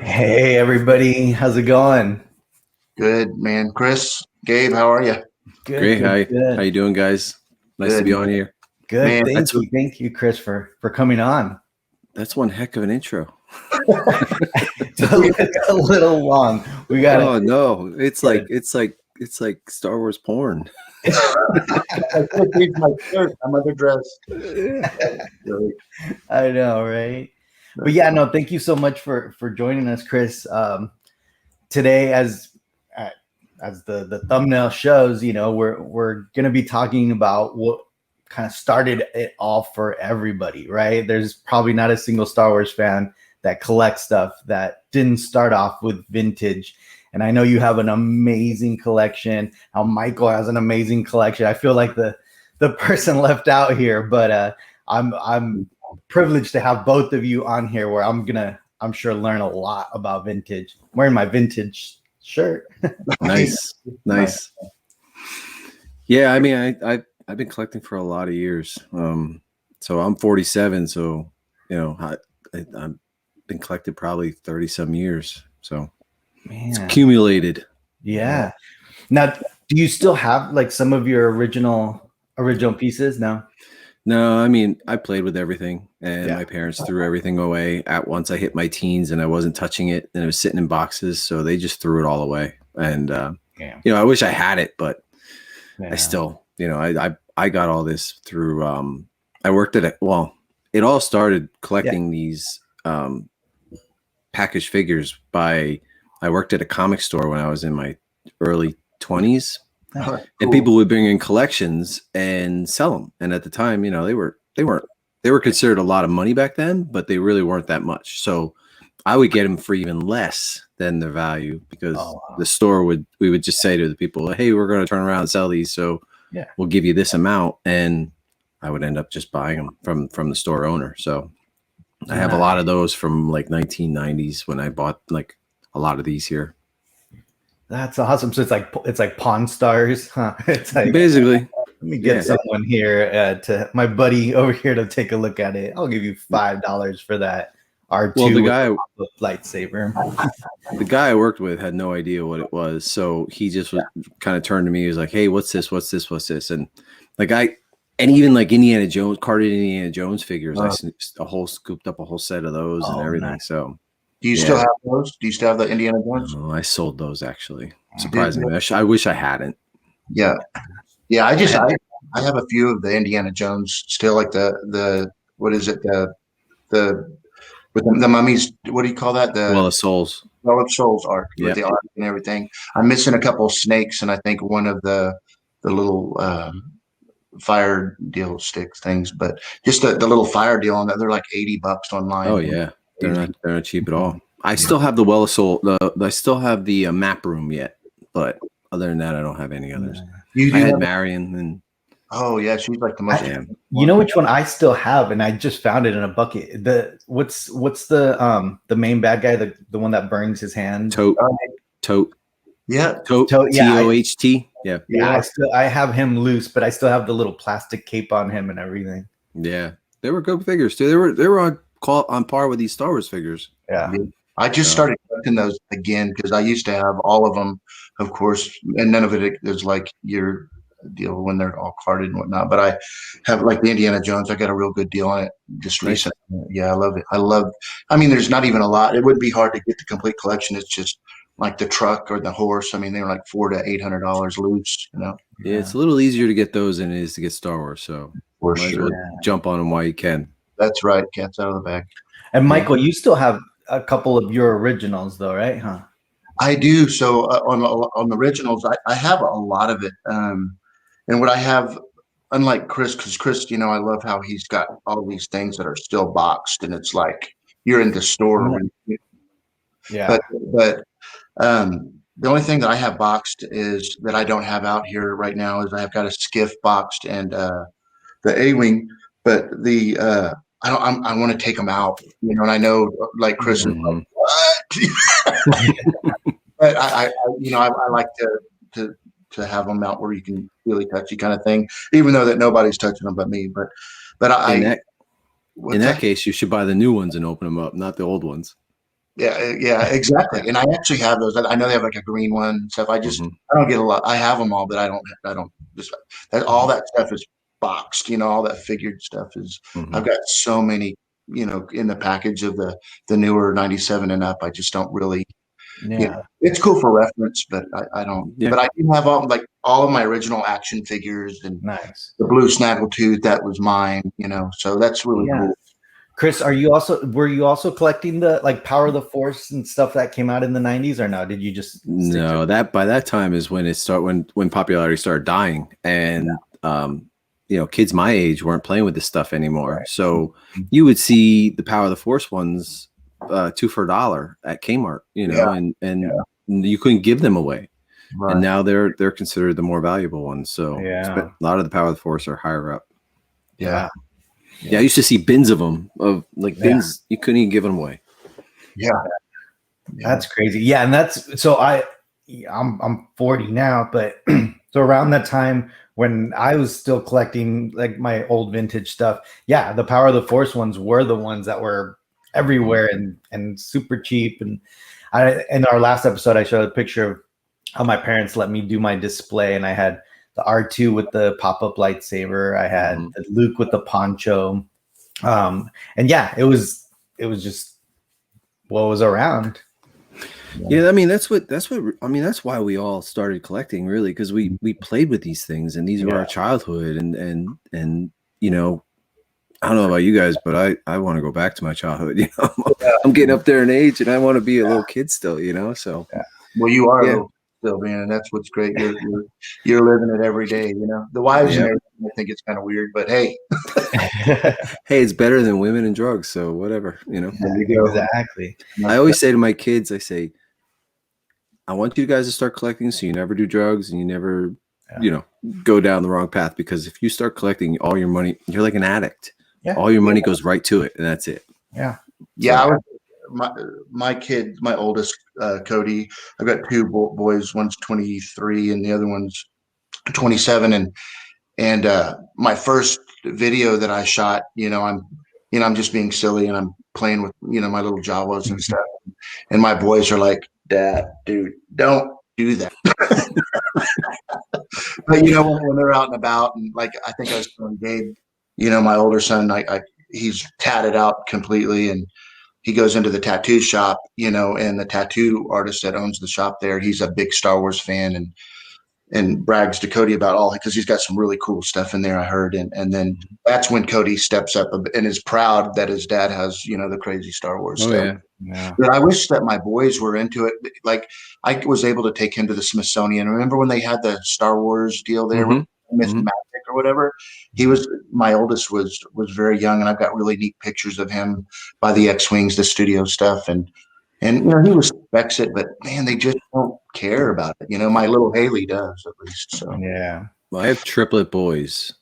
Hey everybody, how's it going? Good, man. Chris, Gabe, how are you? Good, Great. good, How good, you doing, guys? Nice to Good, be on here. good. man. Thank you, Chris, for coming on. That's one heck of an intro. It's a little long. We got Oh no, it's it. like Star Wars porn. I could have changed my shirt. I'm underdressed. I know, right? But yeah, no, thank you so much for joining us, Chris. Today, uh, as the thumbnail shows, we're gonna be talking about what kind of started it all for everybody, right? There's probably not a single Star Wars fan that collects stuff that didn't start off with vintage. And I know you have an amazing collection. How Michael has an amazing collection. I feel like the person left out here, but I'm privileged to have both of you on here where I'm sure learn a lot about vintage. I'm wearing my vintage shirt. Nice. Yeah, I mean, I've been collecting for a lot of years. So I'm 47. So I've been collected probably 30 some years. So it's Man, accumulated. yeah. Now, do you still have like some of your original pieces now? No, I mean, I played with everything, and Yeah. my parents threw everything away at once I hit my teens, and I wasn't touching it, and it was sitting in boxes, so they just threw it all away. And Yeah. I wish I had it, but Yeah. I still, I got all this through. I worked at it all started collecting these packaged figures I worked at a comic store when I was in my early 20s. And people would bring in collections and sell them. And at the time, they were considered a lot of money back then, but they really weren't that much. So I would get them for even less than their value because the store we would just say to the people, hey, we're going to turn around and sell these. So we'll give you this amount. And I would end up just buying them from the store owner. So I have a lot of those from like 1990s when I bought like a lot of these here. That's awesome. So it's like Pawn Stars, huh? It's like basically. Let me get someone here to my buddy over here to take a look at it. I'll give you $5 for that R2 lightsaber. The guy I worked with had no idea what it was, so he just kind of turned to me. He was like, "Hey, what's this? What's this? What's this?" And even like Indiana Jones, carded Indiana Jones figures, I scooped up a whole set of those and everything. Nice. So. Do you still have those? Do you still have the Indiana Jones? Oh, I sold those actually. Surprisingly, I wish I hadn't. Yeah. I have a few of the Indiana Jones still, like the what is it, the with the mummies? What do you call that? The Well of Souls. Well of Souls arc with the arc and everything. I'm missing a couple of snakes, and I think one of the little fire deal stick things, but just the little fire deal on that, they're like $80 online. Oh yeah, they're not cheap at all. I still have the Well of Soul. I still have the map room yet, but other than that, I don't have any others. I had Marion and. Oh yeah, she's like the most. You know which one I still have, and I just found it in a bucket. What's the main bad guy, the one that burns his hand? Tote. Yeah, Tote. TOHT. Yeah. I have him loose, but I still have the little plastic cape on him and everything. Yeah, they were good figures too. They were on par with these Star Wars figures. Yeah. I just started collecting those again because I used to have all of them, of course, and none of it is like your deal when they're all carded and whatnot. But I have like the Indiana Jones. I got a real good deal on it just recently. Yeah, I love it. I mean, there's not even a lot. It would be hard to get the complete collection. It's just like the truck or the horse. I mean, they were like $400 to $800 loose. Yeah, it's a little easier to get those than it is to get Star Wars. So for sure, jump on them while you can. That's right. Cat's out of the bag. And Michael, you still have a couple of your originals, though, right? Huh? I do. So on the originals, I have a lot of it. And what I have, unlike Chris, because Chris, I love how he's got all these things that are still boxed, and it's like you're in the store. Yeah. But the only thing that I have boxed is that I don't have out here right now is I've got a skiff boxed and the A-wing, but the I want to take them out, and I know like Chris is like, what? But I like to have them out where you can really touchy kind of thing, even though that nobody's touching them but me. But in that case, you should buy the new ones and open them up, not the old ones. Yeah, exactly. And I actually have those. I know they have like a green one and stuff. I don't get a lot. I have them all, but I don't just that all that stuff is boxed, all that figured stuff is. I've got so many, in the package of the newer 97 and up. I just don't really, Yeah. it's cool for reference, but I don't. Yeah. But I do have all of my original action figures and Nice. the blue snaggletooth that was mine, so that's really cool. Chris, were you also collecting the like Power of the Force and stuff that came out in the 90s, or no? Did you just no, that by that time is when when popularity started dying, and kids my age weren't playing with this stuff anymore. Right. So you would see the Power of the Force ones 2 for $1 at Kmart, and you couldn't give them away. Right. And now they're considered the more valuable ones. So a lot of the Power of the Force are higher up. Yeah. Yeah, I used to see bins of them, bins. You couldn't even give them away. Yeah, that's crazy. Yeah, and that's so I'm 40 now, but so around that time when I was still collecting like my old vintage stuff, the Power of the Force ones were the ones that were everywhere and super cheap. And in our last episode, I showed a picture of how my parents let me do my display, and I had the R2 with the pop-up lightsaber. I had the Luke with the poncho. And it was just what was around. Yeah, I mean that's why we all started collecting, really, because we played with these things, and these were our childhood, and I don't know about you guys, but I want to go back to my childhood. I'm getting up there in age, and I want to be a little kid still. So well, you are a little still, man, and that's what's great. You're living it every day. The wives and everything, I think it's kind of weird, but hey, hey, it's better than women and drugs, so whatever. There you go. Exactly. I always say to my kids, I say, I want you guys to start collecting so you never do drugs and you never, go down the wrong path. Because if you start collecting all your money, you're like an addict. Yeah. All your money goes right to it, and that's it. Yeah. Yeah. My kid, my oldest, Cody, I've got 2 boys. One's 23 and the other one's 27. And my first video that I shot, I'm just being silly and I'm playing with, my little Jawas and stuff. And my boys are like, Dad, dude, don't do that. But when they're out and about, and like I think I was telling Gabe, my older son, he's tatted out completely, and he goes into the tattoo shop, and the tattoo artist that owns the shop there, he's a big Star Wars fan, and brags to Cody about all, because he's got some really cool stuff in there, I heard. And then that's when Cody steps up and is proud that his dad has, the crazy Star Wars stuff. Yeah. But I wish that my boys were into it. Like I was able to take him to the Smithsonian. Remember when they had the Star Wars deal there with Myth Magic or whatever? My oldest was very young, and I've got really neat pictures of him by the X-Wings, the studio stuff. And he respects it, but man, they just don't care about it. My little Haley does, at least. So well, I have triplet boys,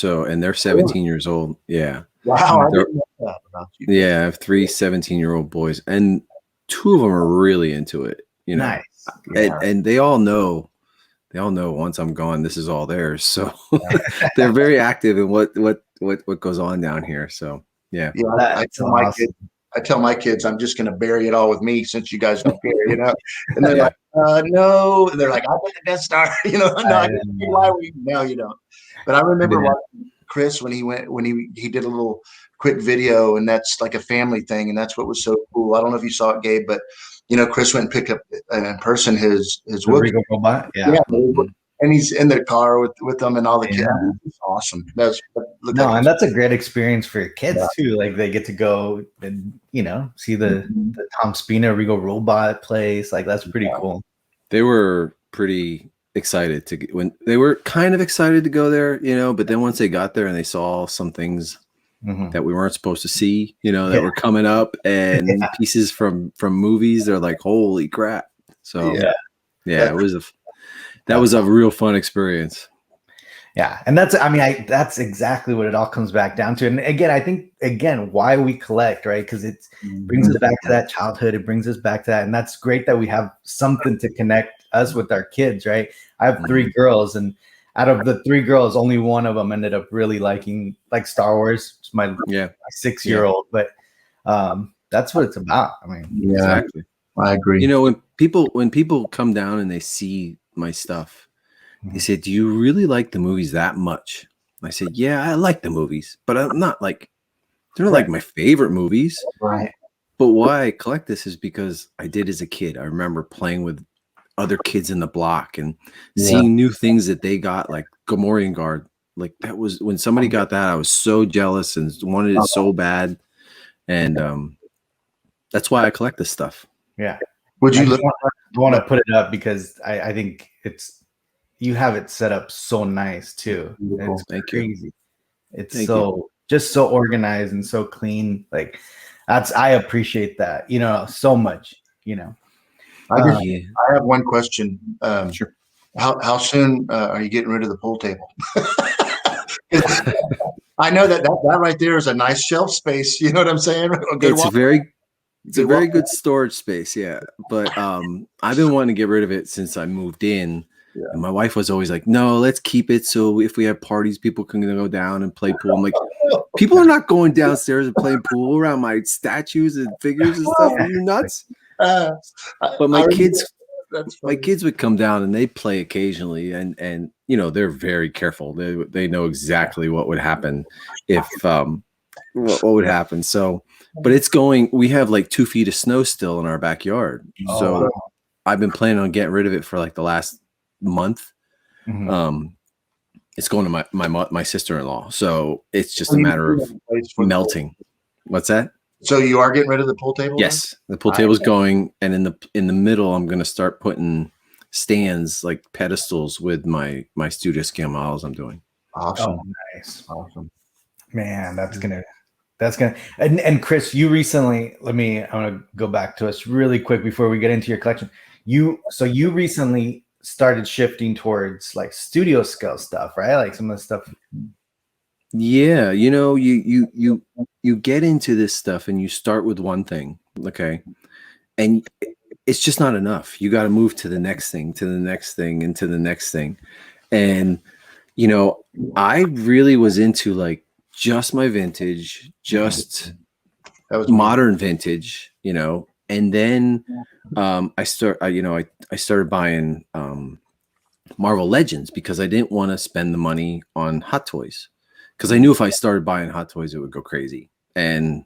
and they're 17 years old. Yeah. Wow. I didn't know that about you. Yeah, I have 3 17-year-old boys, and 2 of them are really into it. Nice. And they all know once I'm gone, this is all theirs. So they're very active in what goes on down here. So yeah. I tell my kids, I'm just going to bury it all with me since you guys don't care, And they're like, no. And they're like, I'll get the Death Star, No, I didn't see why no, you don't. But I remember watching Chris when he did a little quick video, and that's like a family thing, and that's what was so cool. I don't know if you saw it, Gabe, but Chris went and picked up in person his Regal robot. Yeah. And he's in the car with them and all the kids. It's awesome. And that's a great experience for your kids too. Like they get to go and see the Tom Spina Regal robot place. Like that's pretty cool. They were pretty excited they were kind of excited to go there, but then once they got there and they saw some things that we weren't supposed to see, that were coming up, and pieces from movies, they're like, holy crap. So it was a real fun experience. Yeah. And that's exactly what it all comes back down to. And again, I think why we collect, right? Because it brings us back to that childhood. It brings us back to that. And that's great that we have something to connect us with our kids, right? I have 3 girls, and out of the 3 girls, only one of them ended up really liking Star Wars. It's my 6-year-old, but that's what it's about. I mean, Yeah, Exactly. I agree. You know, when people come down and they see my stuff, they say, "Do you really like the movies that much?" I said, "Yeah, I like the movies, but I'm not like they're not like my favorite movies." Right. But why I collect this is because I did as a kid. I remember playing with other kids in the block and seeing new things that they got, like Gamorrean Guard. Like that was when somebody got that, I was so jealous and wanted it so bad. And that's why I collect this stuff. Yeah. Would you look? I want to put it up because I think you have it set up so nice too. It's Thank you. crazy. It's Thank just so organized and so clean. Like I appreciate that, so much, I have one question. Sure. How soon are you getting rid of the pool table? I know that right there is a nice shelf space. You know what I'm saying? It's a very good storage space, yeah. But I've been wanting to get rid of it since I moved in. Yeah. And my wife was always like, "No, let's keep it so if we have parties, people can go down and play pool." I'm like, people are not going downstairs and playing pool around my statues and figures and stuff. Are you nuts? But my kids would come down and they play occasionally, and they're very careful. They know exactly what would happen if what would happen. So, but it's going. We have like 2 feet of snow still in our backyard, so I've been planning on getting rid of it for like the last month. It's going to my sister-in-law, so it's just a matter of melting. What's that? So you are getting rid of the pool table? Yes, the pool table is going, and in the middle, I'm going to start putting stands, like pedestals, with my studio scale models I'm doing. Awesome. Oh, nice. Awesome. Man, that's gonna and Chris, you recently, I want to go back to us really quick before we get into your collection. You recently started shifting towards like studio scale stuff, right? Like some of the stuff. Yeah, you get into this stuff and you start with one thing, okay? And it's just not enough. You got to move to the next thing, to the next thing, and to the next thing. And I really was into like just my vintage, just that was modern vintage, and then I started buying Marvel Legends because I didn't want to spend the money on Hot Toys, because I knew if I started buying Hot Toys it would go crazy. And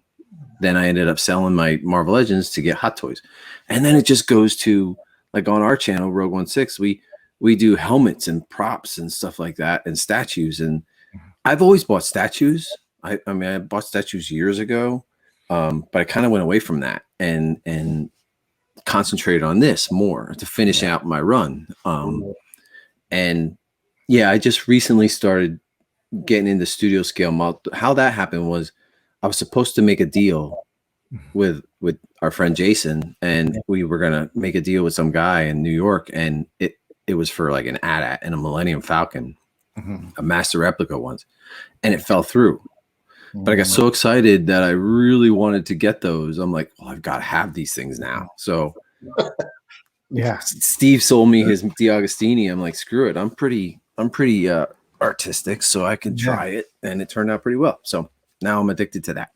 then I ended up selling my Marvel Legends to get Hot Toys. And then it just goes to, like, on our channel, Rogue 16, we do helmets and props and stuff like that and statues. And I've always bought statues. I bought statues years ago, but I kind of went away from that and concentrated on this more to finish out my run. And yeah, I just recently started getting into studio scale model. How that happened was I was supposed to make a deal with our friend Jason, and we were gonna make a deal with some guy in New York, and it was for like an AT-AT and a Millennium Falcon, a master replica ones, and it fell through. But I got so excited that I really wanted to get those. I'm like, well, I've got to have these things now. So yeah, Steve sold me his DiAgostini. I'm like, screw it. I'm pretty artistic, so I can try it, and it turned out pretty well. So now I'm addicted to that.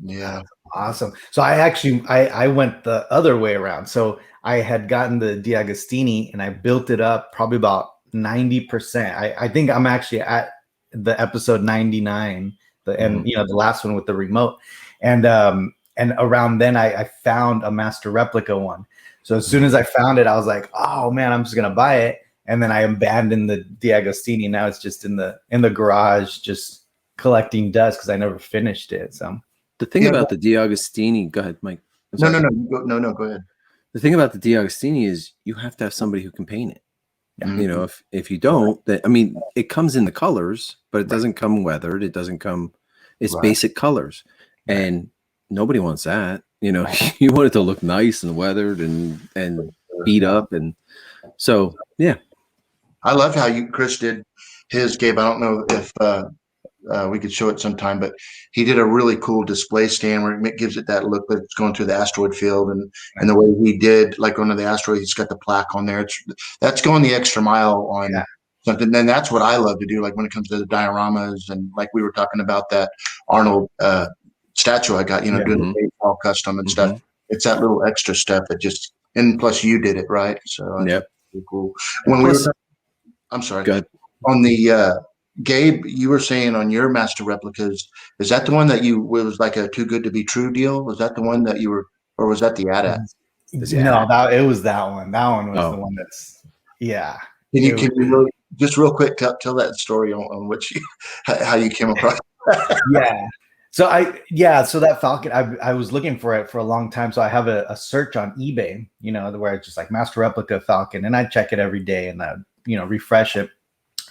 Yeah, awesome. So I went the other way around. So I had gotten the DiAgostini and I built it up probably about 90%. I think I'm actually at the episode 99, the last one with the remote, and around then I found a master replica one. So as soon as I found it, I was like, oh man, I'm just gonna buy it. And then I abandoned the DiAgostini. Now it's just in the garage, just collecting dust because I never finished it. So the thing about the DiAgostini, go ahead, Mike. No, go ahead. The thing about the DiAgostini is you have to have somebody who can paint it. If you don't, it comes in the colors, but it doesn't come weathered. It doesn't come. It's basic colors, and nobody wants that. You want it to look nice and weathered and beat up, and so yeah. I love how Chris did his, Gabe. I don't know if we could show it sometime, but he did a really cool display stand where it gives it that look that it's going through the asteroid field, and the way he did, like on the asteroid, he's got the plaque on there. That's going the extra mile on something. Then that's what I love to do. Like when it comes to the dioramas, and like we were talking about that Arnold statue I got, Yeah. doing the all custom and stuff. It's that little extra step that just, and plus you did it, right? So I think it's pretty cool. When Plus, I'm sorry. go ahead. On the Gabe, you were saying on your master replicas, is that the one that was like a too good to be true deal? Was that the one that you were, or was that the AT-AT? No, it was that one. That one was the one that's, yeah. Can you just real quick tell that story on which how you came across? Yeah. So so that Falcon, I was looking for it for a long time. So I have a search on eBay, where it's just like master replica Falcon, and I check it every day and I, refresh it.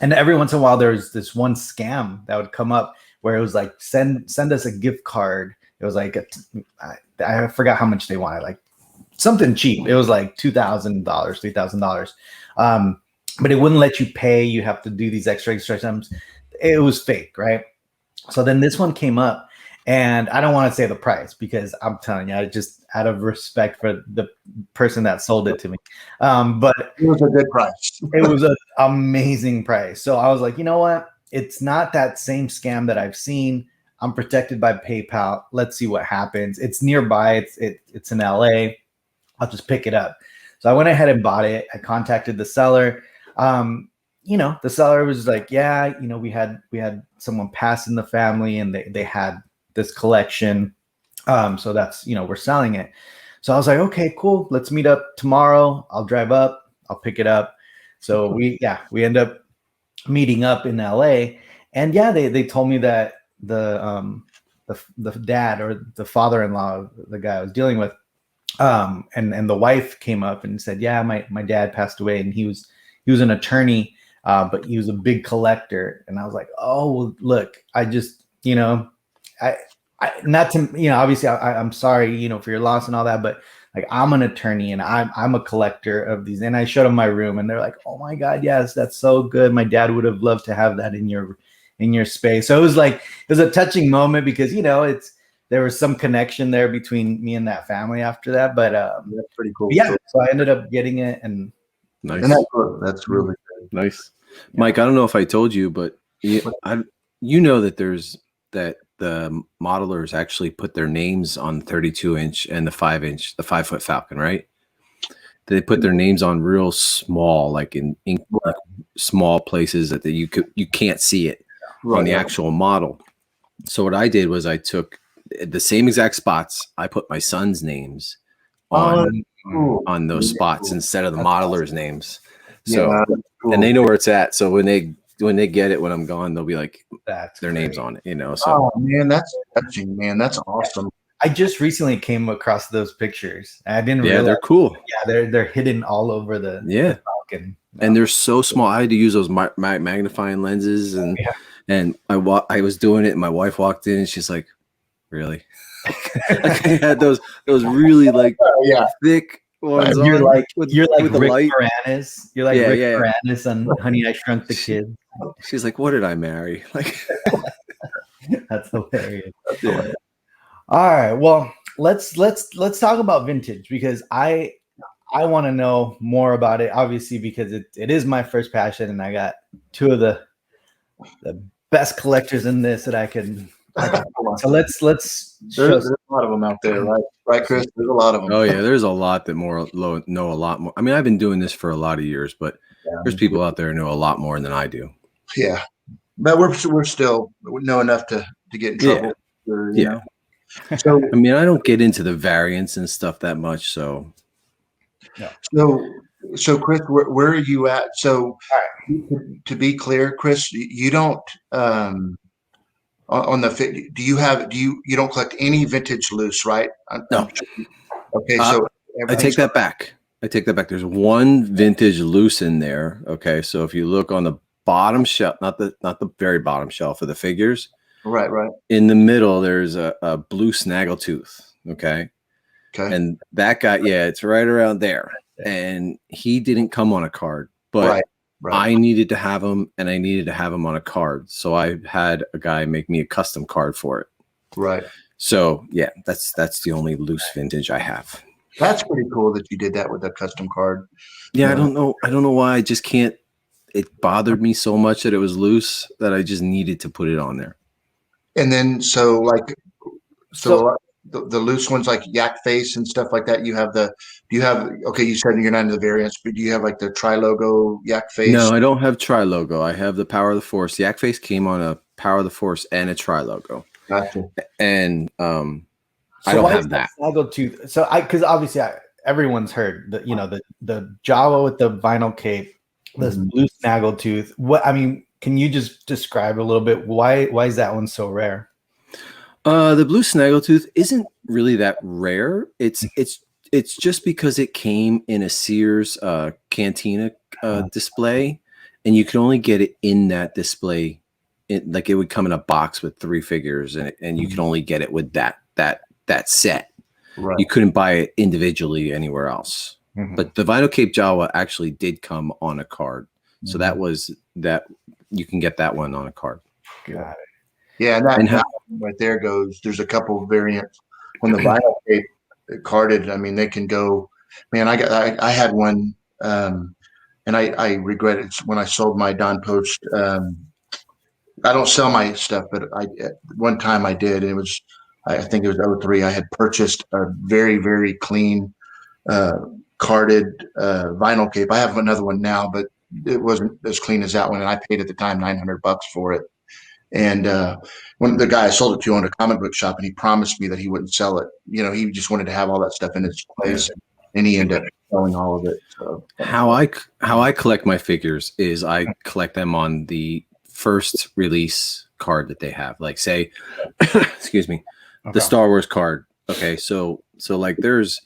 And every once in a while, there's this one scam that would come up where it was like, send us a gift card. It was like, I forgot how much they wanted, like something cheap. It was like $2,000, $3,000. But it wouldn't let you pay. You have to do these extra sums. It was fake, right? So then this one came up, and I don't want to say the price because I'm telling you, I just out of respect for the person that sold it to me. But it was a good price. It was an amazing price. So I was like, you know what? It's not that same scam that I've seen. I'm protected by PayPal. Let's see what happens. It's nearby. It's in LA. I'll just pick it up. So I went ahead and bought it. I contacted the seller. The seller was like, yeah, we had someone pass in the family and they had this collection. So that's, we're selling it. So I was like, okay, cool. Let's meet up tomorrow. I'll drive up. I'll pick it up. So we end up meeting up in LA, and they told me that the dad or the father-in-law, the guy I was dealing with, and the wife came up and said, yeah, my dad passed away, and he was an attorney, but he was a big collector. And I was like, oh, well, look, I just, not to, obviously I'm sorry, for your loss and all that, but like, I'm an attorney and I'm a collector of these. And I showed them my room and they're like, oh my God, yes, that's so good. My dad would have loved to have that in your space. So it was a touching moment because, there was some connection there between me and that family after that, but that's pretty cool. Yeah. So I ended up getting it, and nice. And that's really good. Nice. Yeah. Mike, I don't know if I told you, but that there's that the modelers actually put their names on the 32-inch and the 5-inch, the 5-foot Falcon, right? They put their names on real small, like in like small places that you can't see it on the actual model. So what I did was I took the same exact spots. I put my son's names on those spots instead of the modelers' names. So and they know where it's at. So when they get it when I'm gone, they'll be like, that's their great. names on it, So oh man, that's touching, man. That's awesome. I just recently came across those pictures. I didn't realize. They're cool. Yeah, they're hidden all over the Falcon. And they're so small. I had to use those magnifying lenses, and I was doing it, and my wife walked in, and she's like, "Really?" Like I had those really like thick ones. You're like with Rick the light. Moranis. You're like Rick Moranis on Honey, I Shrunk the Kids. She's like, "What did I marry?" Like, that's hilarious. All right, well, let's talk about vintage because I want to know more about it. Obviously, because it is my first passion, and I got two of the best collectors in this that I can. So let's. There's a lot of them out there, right, Chris? There's a lot of them. Oh yeah, there's a lot that know a lot more. I mean, I've been doing this for a lot of years, but there's people out there who know a lot more than I do. Yeah, but we're still know enough to get in trouble. Yeah. So I mean, I don't get into the variants and stuff that much. So Chris, where are you at? So to be clear, Chris, you don't on the you don't collect any vintage loose, right? No. Okay, so I take that back. There's one vintage loose in there. Okay, so if you look on the bottom shelf, not the very bottom shelf of the figures. Right. In the middle, there's a blue snaggletooth. Okay. And that guy, it's right around there. And he didn't come on a card, but I needed to have him, and I needed to have him on a card. So I had a guy make me a custom card for it. Right. So that's the only loose vintage I have. That's pretty cool that you did that with a custom card. Yeah, I don't know why. I just can't. It bothered me so much that it was loose that I just needed to put it on there. And then, so So the loose ones like Yak Face and stuff like that. Okay, you said you're not into the variants, but do you have like the tri-logo Yak Face? No, I don't have tri-logo. I have the Power of the Force. The Yak Face came on a Power of the Force and a tri-logo. Gotcha. And So I don't why have is that. Snaggletooth? So because obviously everyone's heard the Jawa with the vinyl cape, the blue Snaggletooth. Can you just describe a little bit why is that one so rare? The blue Snaggletooth isn't really that rare. It's just because it came in a Sears Cantina display, and you can only get it in that display. It would come in a box with 3 figures, and you can only get it with that set. Right. You couldn't buy it individually anywhere else. But the Vinyl Cape Jawa actually did come on a card, so that was that. You can get that one on a card. Got it. Yeah, and that right there goes. There's a couple of variants when the vinyl tape carded. I mean, they can go. Man, I had one, and I regret it when I sold my Don Post. I don't sell my stuff, but at one time I did. And it was, I think it was '03. I had purchased a very, very clean carded vinyl cape. I have another one now, but it wasn't as clean as that one, and I paid at the time $900 for it. And when the guy I sold it to owned a comic book shop, and he promised me that he wouldn't sell it. He just wanted to have all that stuff in its place, and he ended up selling all of it. So how I collect my figures is I collect them on the first release card that they have. Like say, excuse me, the Star Wars card. Okay, so like there's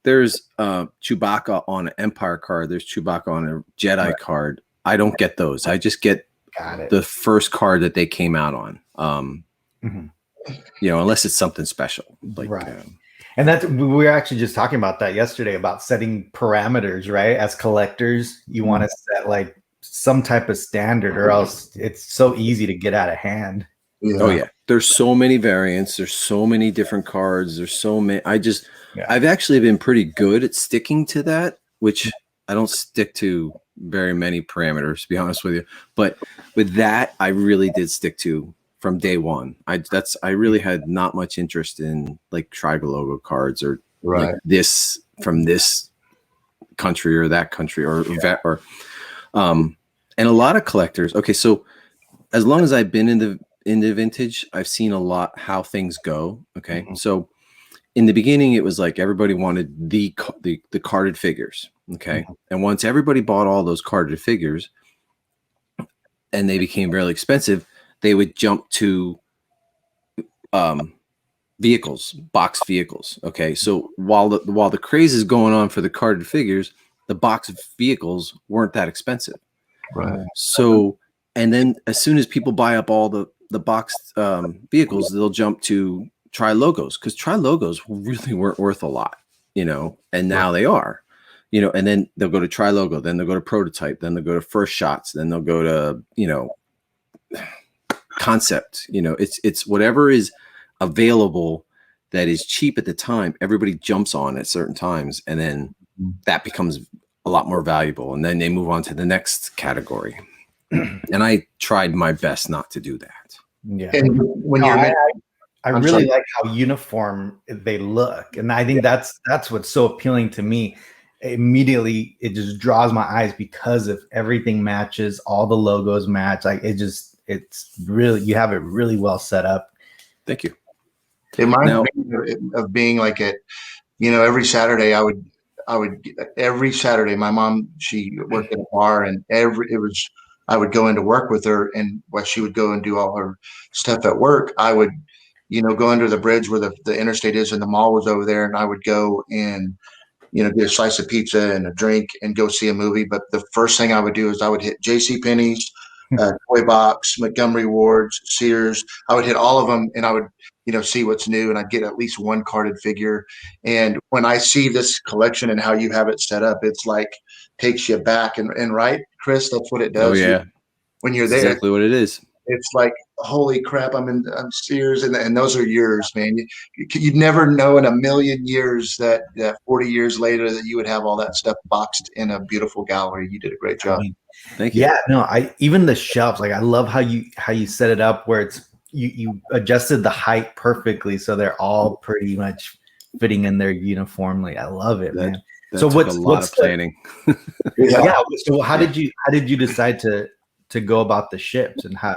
Chewbacca on an Empire card. There's Chewbacca on a Jedi card. I don't get those. I just get the first card that they came out on. Unless it's something special. Like, and we were actually just talking about that yesterday about setting parameters, right? As collectors, you want to set like some type of standard, or else it's so easy to get out of hand. Yeah. Oh yeah, there's so many variants. There's so many different cards. There's so many. I've actually been pretty good at sticking to that, which I don't stick to very many parameters, to be honest with you. But with that, I really did stick to from day one. I really had not much interest in like tribal logo cards or like this from this country or that country or and a lot of collectors. Okay, so as long as I've been in the vintage, I've seen a lot how things go. Okay, so in the beginning, it was like everybody wanted the carded figures. Okay. And once everybody bought all those carded figures and they became really expensive, they would jump to vehicles, box vehicles. Okay. So while the craze is going on for the carded figures, the box vehicles weren't that expensive. Right. So, and then as soon as people buy up all the boxed vehicles, they'll jump to tri-logos, because tri-logos really weren't worth a lot, and now they are. And then they'll go to tri-logo, then they'll go to prototype, then they'll go to first shots, then they'll go to, concept. It's whatever is available that is cheap at the time. Everybody jumps on at certain times, and then that becomes a lot more valuable. And then they move on to the next category. And I tried my best not to do that. Yeah. And when I really like how uniform they look. And I think that's what's so appealing to me. Immediately it just draws my eyes because of everything matches, all the logos match. Like it's really, you have it really well set up. Thank you. It reminds me of being like every Saturday I would every Saturday, my mom, she worked at a bar, and I would go into work with her, and while she would go and do all her stuff at work, I would go under the bridge where the interstate is, and the mall was over there, and I would go and get a slice of pizza and a drink and go see a movie. But the first thing I would do is I would hit JCPenney's, Toy Box, Montgomery Ward's, Sears. I would hit all of them, and I would see what's new, and I'd get at least one carded figure. And when I see this collection and how you have it set up, it's like takes you back. And right, Chris, that's what it does. Oh yeah, when you're that's there, exactly what it is. It's like, holy crap, I'm Sears, and those are yours, man. You'd never know in a million years that 40 years later that you would have all that stuff boxed in a beautiful gallery. You did a great job. Thank you. Yeah, no, even the shelves, like I love how you set it up where it's, you adjusted the height perfectly, so they're all pretty much fitting in there uniformly. I love it, man. That So took a lot of planning. Yeah. So how did you decide to go about the ships, and how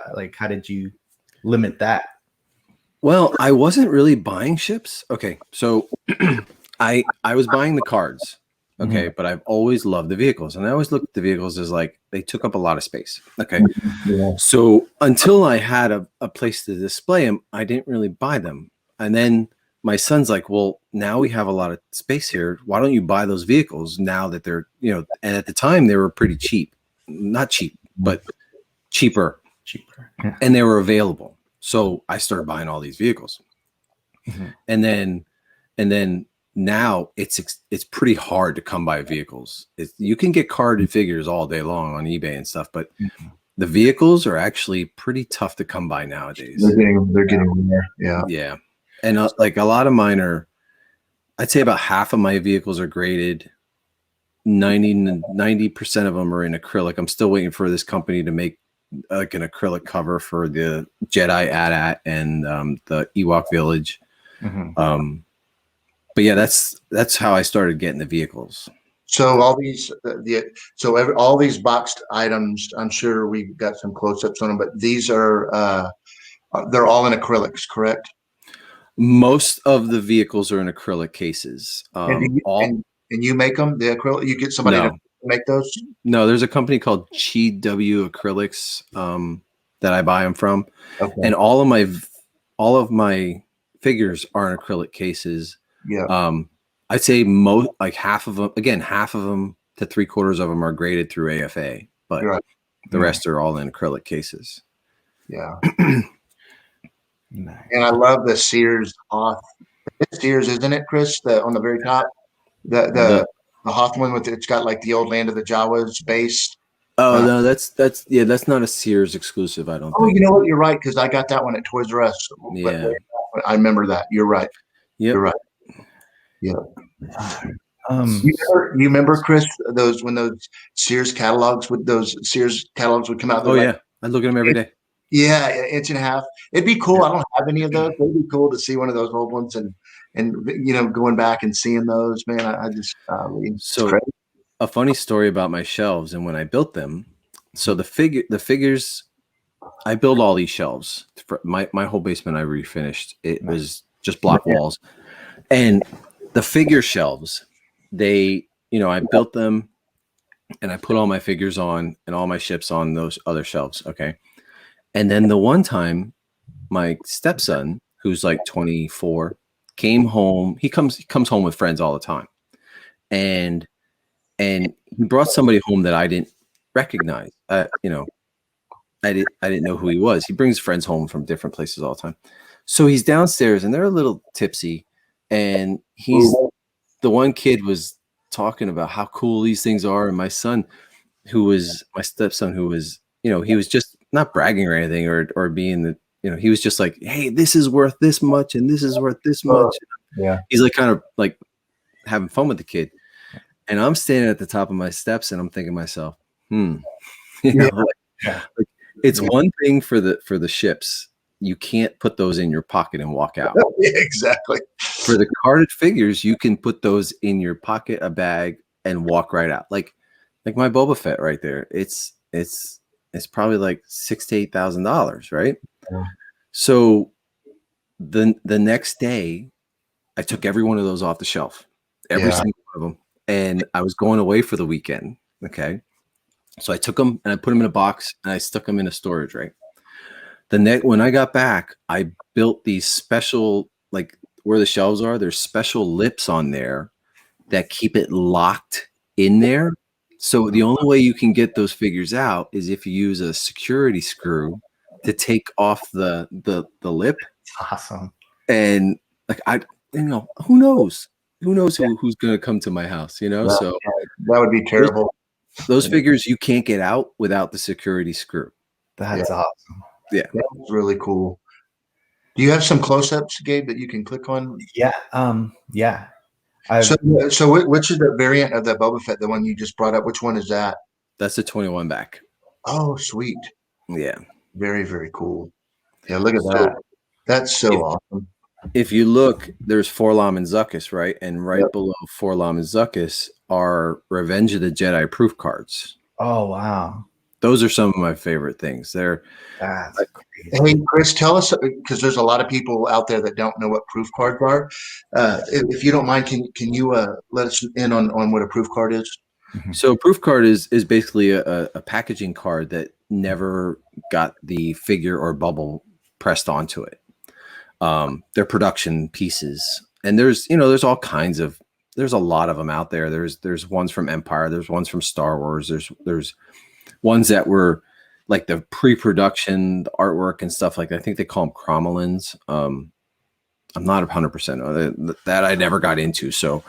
did you limit that? Well, I wasn't really buying ships. Okay, so I was buying the cards. Okay, but I've always loved the vehicles, and I always looked at the vehicles as like they took up a lot of space. Okay, so until I had a place to display them, I didn't really buy them. And then my son's like, "Well, now we have a lot of space here. Why don't you buy those vehicles now that they're, you know?" And at the time, they were pretty cheap, not cheap, but cheaper, and they were available. So I started buying all these vehicles, and then now it's pretty hard to come by vehicles. You can get carded figures all day long on eBay and stuff, but the vehicles are actually pretty tough to come by nowadays. They're getting there. Yeah. Yeah. And like a lot of mine are, I'd say about half of my vehicles are graded. 90% of them are in acrylic. I'm still waiting for this company to make like an acrylic cover for the Jedi AT-AT and the Ewok Village. But yeah, that's how I started getting the vehicles. So all these, all these boxed items, I'm sure we got some close-ups on them, but these are, they're all in acrylics, correct? Most of the vehicles are in acrylic cases. And you make them, the acrylic, you get somebody to make those? No, there's a company called GW Acrylics that I buy them from. Okay. And all of my figures are in acrylic cases. Yeah. I'd say half of them to 3/4 of them are graded through AFA, but the rest are all in acrylic cases. Yeah. Nice. And I love the Sears Hoth. It's Sears, isn't it, Chris? On the very top, the Hoth one it's got like the old Land of the Jawas base. Oh no, that's not a Sears exclusive. I don't. Oh, you know what? You're right, because I got that one at Toys R Us. Yeah, I remember that. You're right. Yep. You're right. Yeah. You remember, Chris, when those Sears catalogs would come out? Oh yeah, I look at them every day. Yeah, 1.5 inches. It'd be cool. I don't have any of those. It'd be cool to see one of those old ones and going back and seeing those. Man, I just so a funny story about my shelves and when I built them. So the figures, I built all these shelves for my whole basement. I refinished. It was just block walls, and the figure shelves. I built them, and I put all my figures on and all my ships on those other shelves. Okay. And then the one time my stepson, who's like 24, came home. He comes home with friends all the time. And he brought somebody home that I didn't recognize. I didn't know who he was. He brings friends home from different places all the time. So he's downstairs and they're a little tipsy. And the one kid was talking about how cool these things are. And my stepson, who was, he was just not bragging or anything or being he was just like, hey, this is worth this much and this is worth this much. Yeah. He's like kind of like having fun with the kid. And I'm standing at the top of my steps and I'm thinking to myself, it's one thing for the ships. You can't put those in your pocket and walk out. Yeah, exactly. For the carded figures, you can put those in your pocket, a bag, and walk right out. Like my Boba Fett right there. It's probably like $6,000 to $8,000, right? Yeah. So the next day, I took every one of those off the shelf, every single one of them, and I was going away for the weekend. Okay, so I took them and I put them in a box and I stuck them in a storage, right? When I got back, I built these special, like where the shelves are, there's special lips on there that keep it locked in there. So the only way you can get those figures out is if you use a security screw to take off the lip. Awesome. And like who knows who's going to come to my house, so that would be terrible. Those figures you can't get out without the security screw. That's awesome. Yeah. That's really cool. Do you have some close-ups, Gabe, that you can click on? Yeah. Yeah. So which is the variant of the Boba Fett, the one you just brought up? Which one is that? That's a 21 back. Oh, sweet. Yeah. Very, very cool. Yeah, look at So that. That's so if, awesome. if you look, there's Forlom and Zuckuss, right? And right Yep. below Forlom and Zuckuss are Revenge of the Jedi proof cards. Oh wow, Those are some of my favorite things. that's crazy. Hey, Chris, tell us, because there's a lot of people out there that don't know what proof cards are. If you don't mind, can you let us in on what a proof card is? So proof card is basically a packaging card that never got the figure or bubble pressed onto it. They're production pieces, and there's all kinds of, there's a lot of them out there. There's ones from Empire, there's ones from Star Wars, there's ones that were like the pre-production, the artwork and stuff like that. I think they call them cromolins. I'm not 100% that I never got into. So,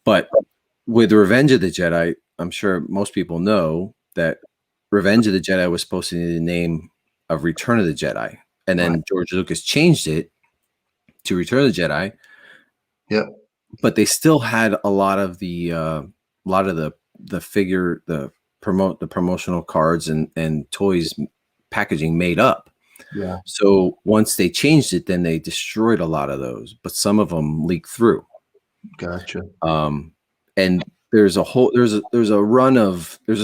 but with Revenge of the Jedi, I'm sure most people know that Revenge of the Jedi was supposed to be the name of Return of the Jedi, and then George Lucas changed it to Return of the Jedi. Yep. But they still had a lot of the figure, the promotional cards and toys packaging made up. Yeah. So once they changed it, then they destroyed a lot of those, but some of them leaked through. Gotcha. And there's a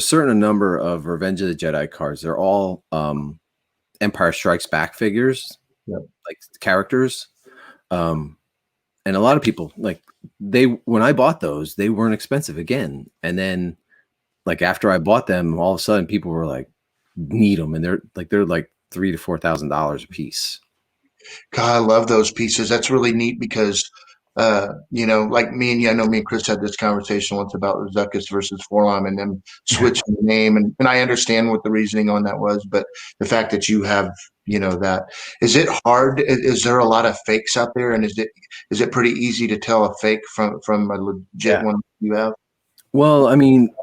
certain number of Revenge of the Jedi cards. They're all Empire Strikes Back figures, yep, like characters. And a lot of people, like, when I bought those, they weren't expensive again. And then like after I bought them, all of a sudden people were like, need them, and they're like $3,000 to $4,000 a piece. God, I love those pieces. That's really neat because, like me and you, I know me and Chris had this conversation once about Zuckuss versus Forlom and them switching the name. And I understand what the reasoning on that was, but the fact that you have, that, is it hard? Is there a lot of fakes out there? And is it pretty easy to tell a fake from a legit one you have? Well, I mean,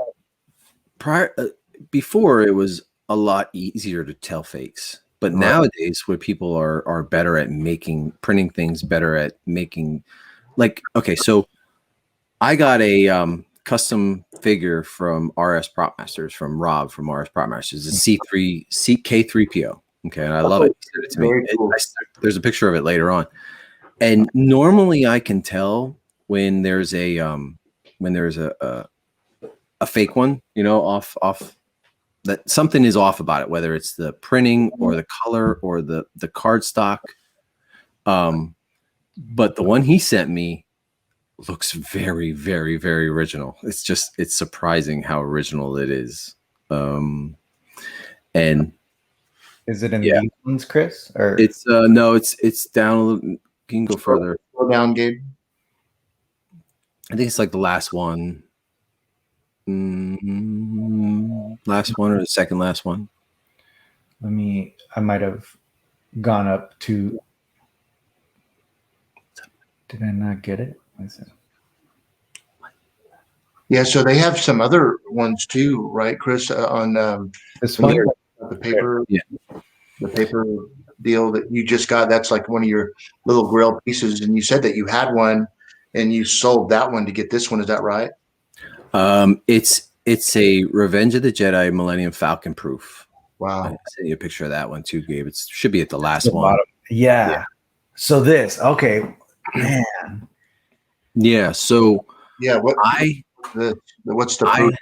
before it was a lot easier to tell fakes. But nowadays, where people are better at printing things, better at making, like, okay, so I got a custom figure from RS Prop Masters, from Rob from RS Prop Masters. It's a K3PO. Okay, and I love it. He sent it to me. Cool. There's a picture of it later on. And normally I can tell when there's a fake one, off that something is off about it, whether it's the printing or the color or the card stock. But the one he sent me looks very, very, very original. It's surprising how original it is. And is it in these ones, Chris? Or it's no, it's down a little. You can go further. Go down, Gabe. I think it's like the last one. Last one or the second last one? I might have gone up to. Did I not get it? Yeah, so they have some other ones too, right, Chris? On this one, the paper, the paper deal that you just got. That's like one of your little grail pieces, and you said that you had one, and you sold that one to get this one. Is that right? It's a Revenge of the Jedi Millennium Falcon proof. Wow. I sent you a picture of that one too, Gabe. It should be at the last one. Yeah. So this, okay, man. Yeah. So yeah, what's the proof?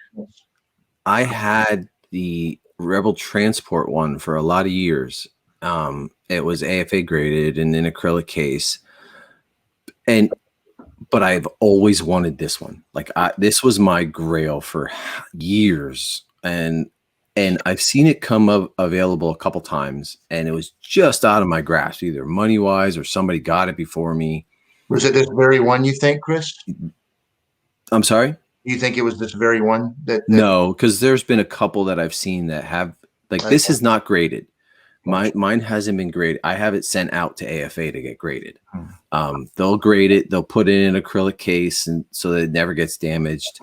I had the Rebel Transport one for a lot of years. It was AFA graded and in acrylic case, but I've always wanted this one. Like this was my grail for years, and I've seen it come available a couple times, and it was just out of my grasp, either money wise or somebody got it before me. Was it this very one, you think, Chris? I'm sorry? You think it was this very one? No, because there's been a couple that I've seen that have, like, this is not graded. Mine hasn't been graded. I have it sent out to AFA to get graded. They'll grade it. They'll put it in an acrylic case, and so that it never gets damaged.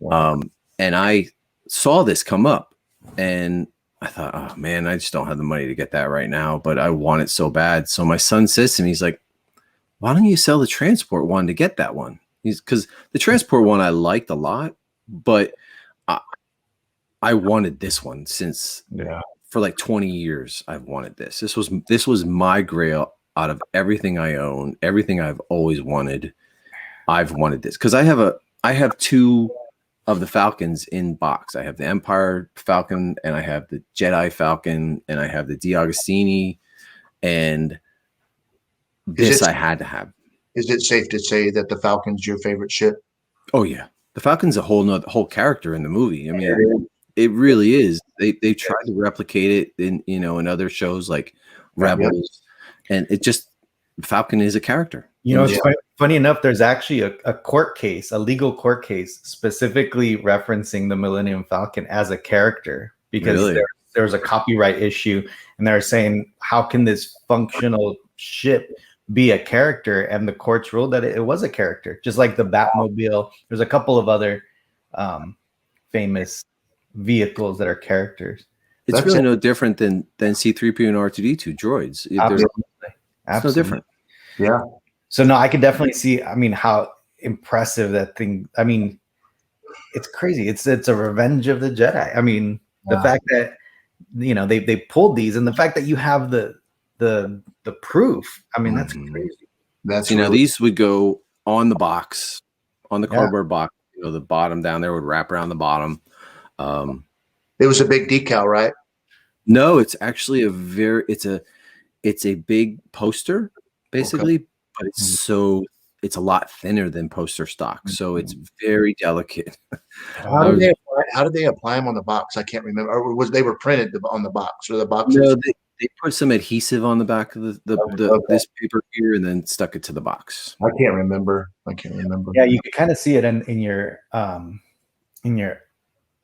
And I saw this come up, and I thought, oh man, I just don't have the money to get that right now, but I want it so bad. So my son says to me, he's like, why don't you sell the transport one to get that one? Because the transport one I liked a lot, but I wanted this one since for like 20 years, I've wanted this. This was my grail out of everything I own, everything I've always wanted. I've wanted this because I have two of the Falcons in box. I have the Empire Falcon and I have the Jedi Falcon and I have the D'Agostini, and this I had to have. Is it safe to say that the Falcon's your favorite ship? Oh yeah, the Falcon's a whole character in the movie. I mean, it really is. They tried to replicate it in other shows like Rebels, and it just Falcon is a character. It's funny enough. There's actually a court case, a legal court case, specifically referencing the Millennium Falcon as a character because there was a copyright issue, and they're saying, how can this functional ship be a character? And the courts ruled that it was a character, just like the Batmobile. There's a couple of other famous vehicles that are characters. It's really no different than C-3PO and R2-D2 droids. Absolutely. It's no different. Yeah. So no, I could definitely see, how impressive that thing. It's crazy. It's a revenge of the Jedi. The fact that they pulled these, and the fact that you have the proof. That's crazy. That's these would go on the box, on the cardboard box. The bottom down there would wrap around the bottom. It was a big decal, right? No, it's actually it's a big poster basically, but it's a lot thinner than poster stock, so it's very delicate. How did they apply them on the box? I can't remember. Or they were printed on the box, or the boxes? No, they put some adhesive on the back of this paper here, and then stuck it to the box. I can't remember. Yeah, you can kind of see it in your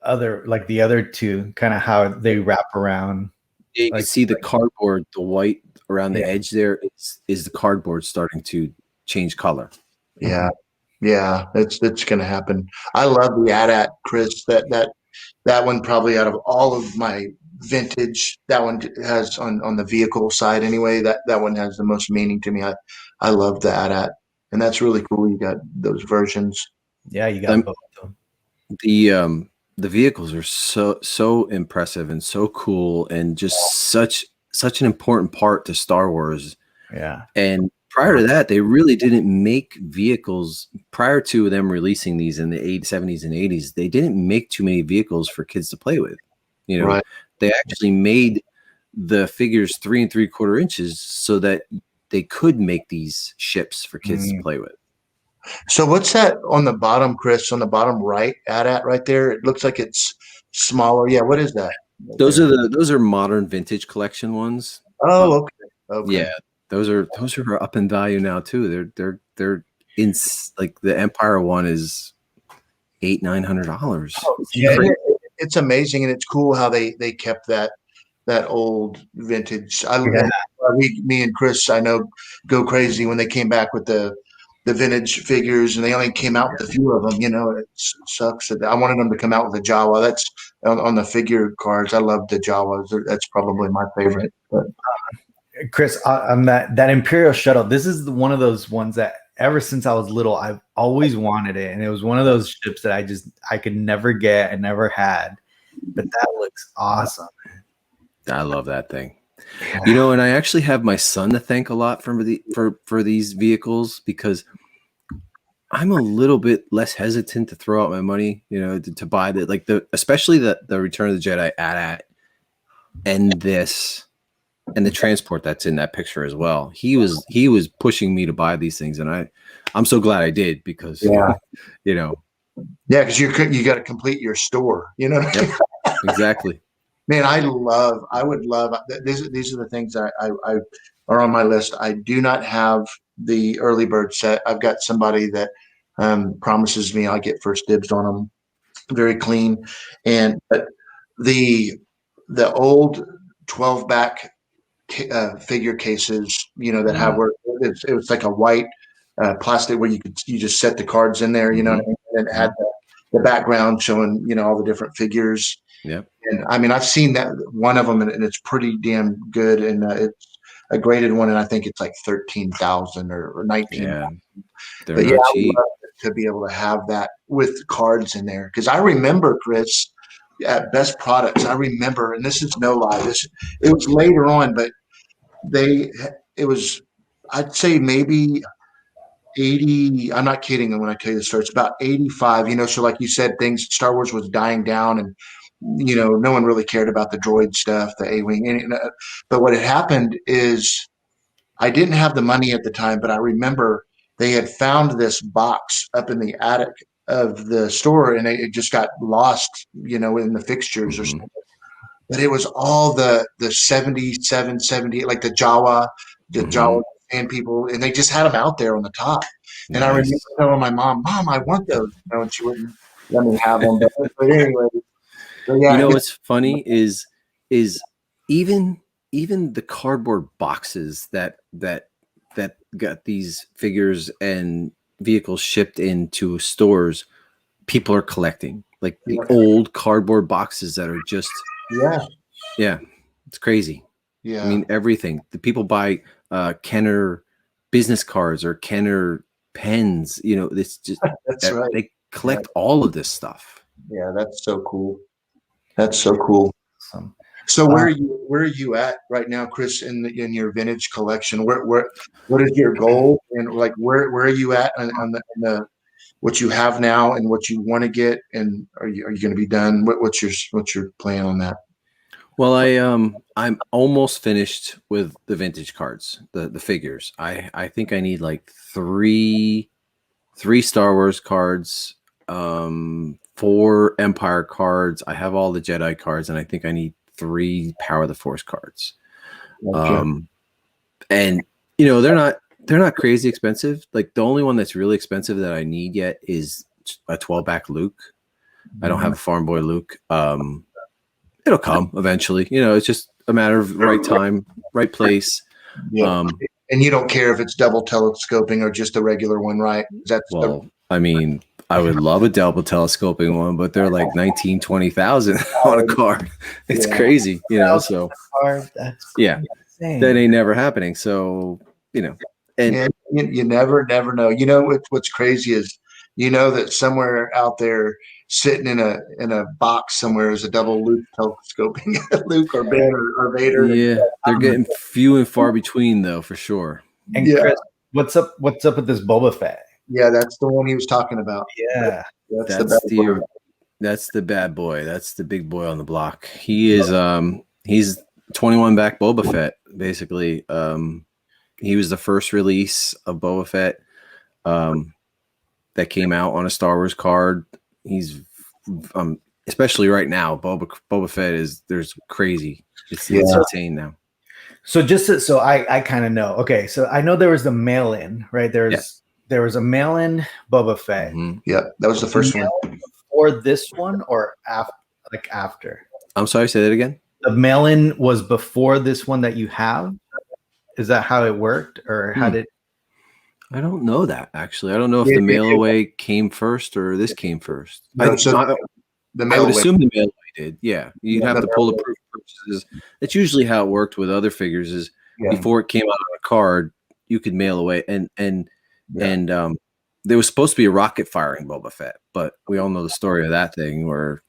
other, like the other two, kind of how they wrap around. Yeah, you can see the cardboard, the white around the edge there is the cardboard starting to change color. Yeah. Yeah, it's going to happen. I love the AT-AT, Chris. That one, probably out of all of my vintage, that one has on the vehicle side anyway. That one has the most meaning to me. I love the AT-AT, and that's really cool. You got those versions. Yeah, you got both of them. The vehicles are so impressive and so cool, and just such an important part to Star Wars. Yeah, and prior to that, they really didn't make vehicles. Prior to them releasing these in the 70s and 80s, they didn't make too many vehicles for kids to play with. Right. They actually made the figures 3 3/4 inches so that they could make these ships for kids to play with. So what's that on the bottom, Chris? On the bottom right, AT-AT right there? It looks like it's smaller. Yeah, what is that? Those are modern vintage collection ones. Oh, okay. Yeah. Those are up in value now too. They're in, like, the Empire one is $800-900. Oh, yeah, it's amazing, and it's cool how they kept that old vintage. Me and Chris, I know, go crazy when they came back with the vintage figures, and they only came out with a few of them. It sucks. I wanted them to come out with a Jawa. That's on the figure cards. I love the Jawas. That's probably my favorite. But Chris, on that Imperial shuttle, this is one of those ones that ever since I was little, I've always wanted it. And it was one of those ships that I could never get and never had. But that looks awesome. I love that thing. Yeah. And I actually have my son to thank a lot for these vehicles, because I'm a little bit less hesitant to throw out my money, to buy especially the Return of the Jedi AT-AT and this. And the transport that's in that picture as well. He was pushing me to buy these things, and I'm so glad I did, because because you got to complete your store. Yep, exactly. Man, I would love. These are the things I are on my list. I do not have the early bird set. I've got somebody that promises me I'll get first dibs on them. Very clean, but the old 12 back figure cases, that have where it was like a white plastic where you just set the cards in there, and it had the background showing, all the different figures. Yeah. And I've seen that one of them, and it's pretty damn good. And it's a graded one, and I think it's like 13,000 or 19. Yeah. But yeah, I would love to be able to have that with cards in there, because I remember, Chris, at Best Products, I remember, and this is no lie, it was later on, but it was, I'd say maybe 80. I'm not kidding when I tell you the story. It's about 85. So like you said, Star Wars was dying down, and no one really cared about the droid stuff, the A-wing. But what had happened is I didn't have the money at the time, but I remember they had found this box up in the attic of the store, and it just got lost, in the fixtures or something. But it was all the 77, 70, like the Jawa and people, and they just had them out there on the top. And I remember telling my mom, I want those, and she wouldn't let me have them. But anyway, yeah. What's funny is even the cardboard boxes that got these figures and vehicles shipped into stores, people are collecting, like the old cardboard boxes that are just it's crazy. I mean, everything. The people buy Kenner business cards or Kenner pens. It's just that's right. They collect all of this stuff. Yeah, that's so cool. That's so cool. Awesome. So where are you at right now, Chris, in your vintage collection? What is your goal, and like where are you at on the what you have now and what you want to get, and are you going to be done? What's your plan on that? Well, I'm almost finished with the vintage cards, the figures. I think I need like three Star Wars cards, 4 Empire cards. I have all the Jedi cards, and I think I need 3 Power of the Force cards. Okay. And they're not crazy expensive. Like the only one that's really expensive that I need yet is a 12-back Luke. I don't have a Farm Boy Luke. It'll come eventually. It's just a matter of right time, right place. Yeah. And you don't care if it's double telescoping or just a regular one, right? I mean, I would love a double telescoping one, but they're like 19, 20,000 on a card. It's crazy, so That's insane. That ain't never happening. So, and you never know. What's crazy is, that somewhere out there sitting in a box somewhere is a double Luke telescoping Luke or Ben or Vader. Yeah, they're getting few and far between though, for sure. And Chris, what's up with this Boba Fett? Yeah, that's the one he was talking about. Yeah, that's the bad boy. That's the big boy on the block. He is he's 21 back Boba Fett, basically. He was the first release of Boba Fett that came out on a Star Wars card. He's especially right now, Boba Fett there's crazy. It's insane now. So so I kind of know. Okay, so I know there was the mail-in, right? There was a mail-in Boba Fett. Mm-hmm. Yeah, that was the first one. Before this one or after? I'm sorry, say that again. The mail-in was before this one that you have. Is that how it worked, or how did? I don't know that actually. I don't know if the mail away came first or this came first. I would assume the mail away did. Yeah, you'd have to pull the proof of purchases. That's usually how it worked with other figures. Is before it came out on a card, you could mail away, and there was supposed to be a rocket firing Boba Fett, but we all know the story of that thing where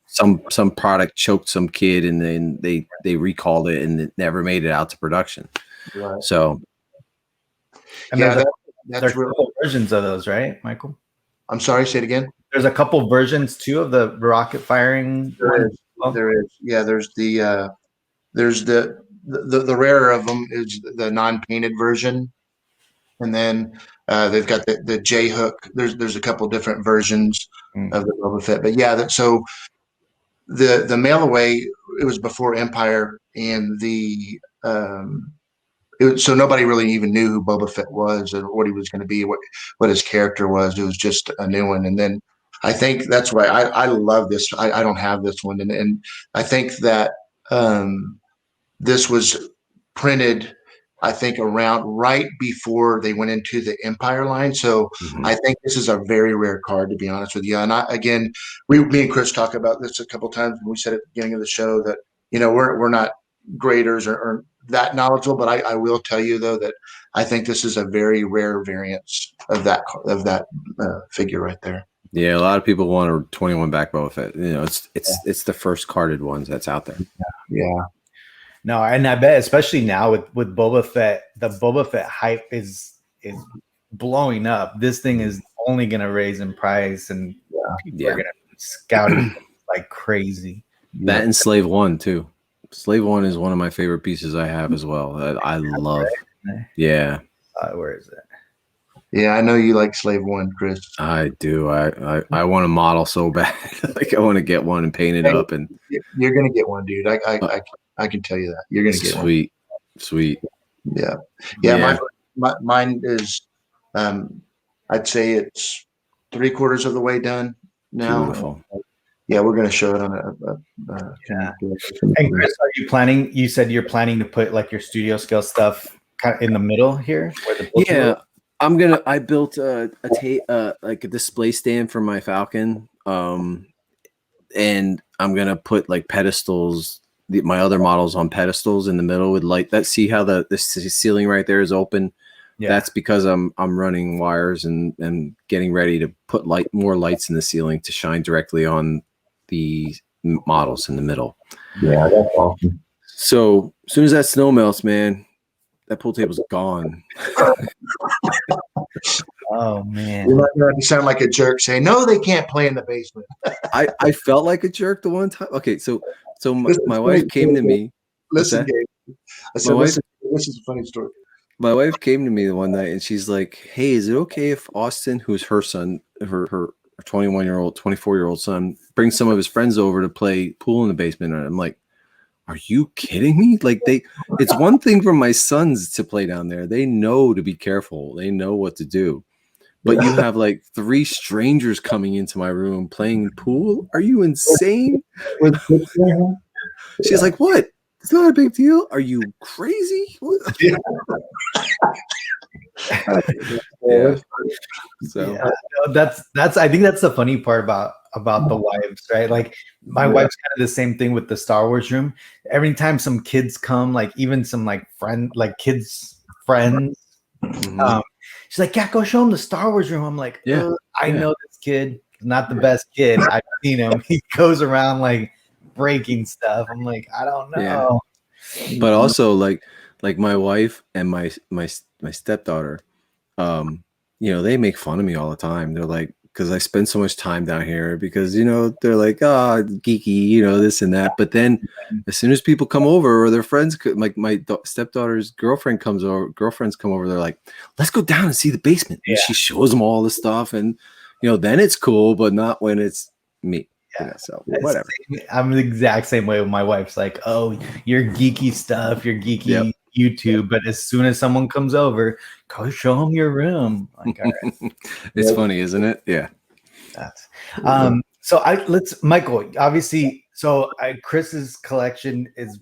some product choked some kid, and then they recalled it, and it never made it out to production. Right. So. And there's a couple versions of those, right, Michael? I'm sorry, say it again. There's a couple versions too of the rocket firing. There is. Yeah, there's the rarer of them is the non-painted version, and then they've got the J hook. There's a couple different versions of the Boba Fett, but so the mail away, it was before Empire, and so nobody really even knew who Boba Fett was or what he was going to be, what his character was. It was just a new one. And then I think that's why I love this. I don't have this one. And I think that this was printed, I think, around right before they went into the Empire line. So I think this is a very rare card, to be honest with you. And me and Chris talk about this a couple of times, and we said at the beginning of the show that, we're not graders or that knowledgeable, but I will tell you though that I think this is a very rare variance of that figure right there. Yeah, a lot of people want a 21 back Boba Fett. You know, it's the first carded ones that's out there. Yeah. No, and I bet especially now with Boba Fett, the Boba Fett hype is blowing up. This thing is only going to raise in price, and people are going to scout it like crazy. That and Slave One too. Slave One is one of my favorite pieces I have as well. I love. Right? Yeah. Where is it? Yeah, I know you like Slave One, Chris. I do. I want a model so bad. Like I want to get one and paint it up. And you're gonna get one, dude. I can tell you that you're gonna get one. Sweet. Yeah. Mine is. I'd say it's 3/4 of the way done now. Beautiful. Yeah, we're gonna show it on And Chris, are you planning? You said you're planning to put like your studio scale stuff kind of in the middle here. I built like a display stand for my Falcon, and I'm gonna put like pedestals, my other models on pedestals in the middle with light. See how the ceiling right there is open. Yeah. That's because I'm running wires and getting ready to put more lights in the ceiling to shine directly on the models in the middle. Yeah, that's awesome. So as soon as that snow melts, man, that pool table's gone. Oh man! You're not going to sound like a jerk saying no. They can't play in the basement. I felt like a jerk the one time. Okay, so my wife came to me. Listen, Gabe. I said, listen, this is a funny story. My wife came to me one night and she's like, "Hey, is it okay if Austin, who's her son, her 21-year-old, 24-year-old son, brings some of his friends over to play pool in the basement?" And I'm like, "Are you kidding me? Like it's one thing for my sons to play down there. They know to be careful. They know what to do. But you have like 3 strangers coming into my room playing pool? Are you insane?" She's like, "What? It's not a big deal. Are you crazy?" Yeah. So that's I think that's the funny part about the wives, right? Like my wife's kind of the same thing with the Star Wars room. Every time some kids come, like even some like kids friends, she's like, "Yeah, go show them the Star Wars room." I'm like, I know this kid, not the best kid. I've seen him. He goes around like breaking stuff. I'm like, I don't know. Yeah. But also like my wife and my stepdaughter, they make fun of me all the time. They're like, because I spend so much time down here because, they're like, geeky, this and that. But then as soon as people come over or their friends, like my stepdaughter's girlfriends come over, they're like, "Let's go down and see the basement." And she shows them all the stuff. And, then it's cool, but not when it's me. Yeah, so whatever. I'm the exact same way with my wife's like, "Oh, your geeky stuff, your geeky YouTube." But as soon as someone comes over, go show them your room. Like, all right. It's funny, isn't it? Yeah. So Michael, obviously, Chris's collection is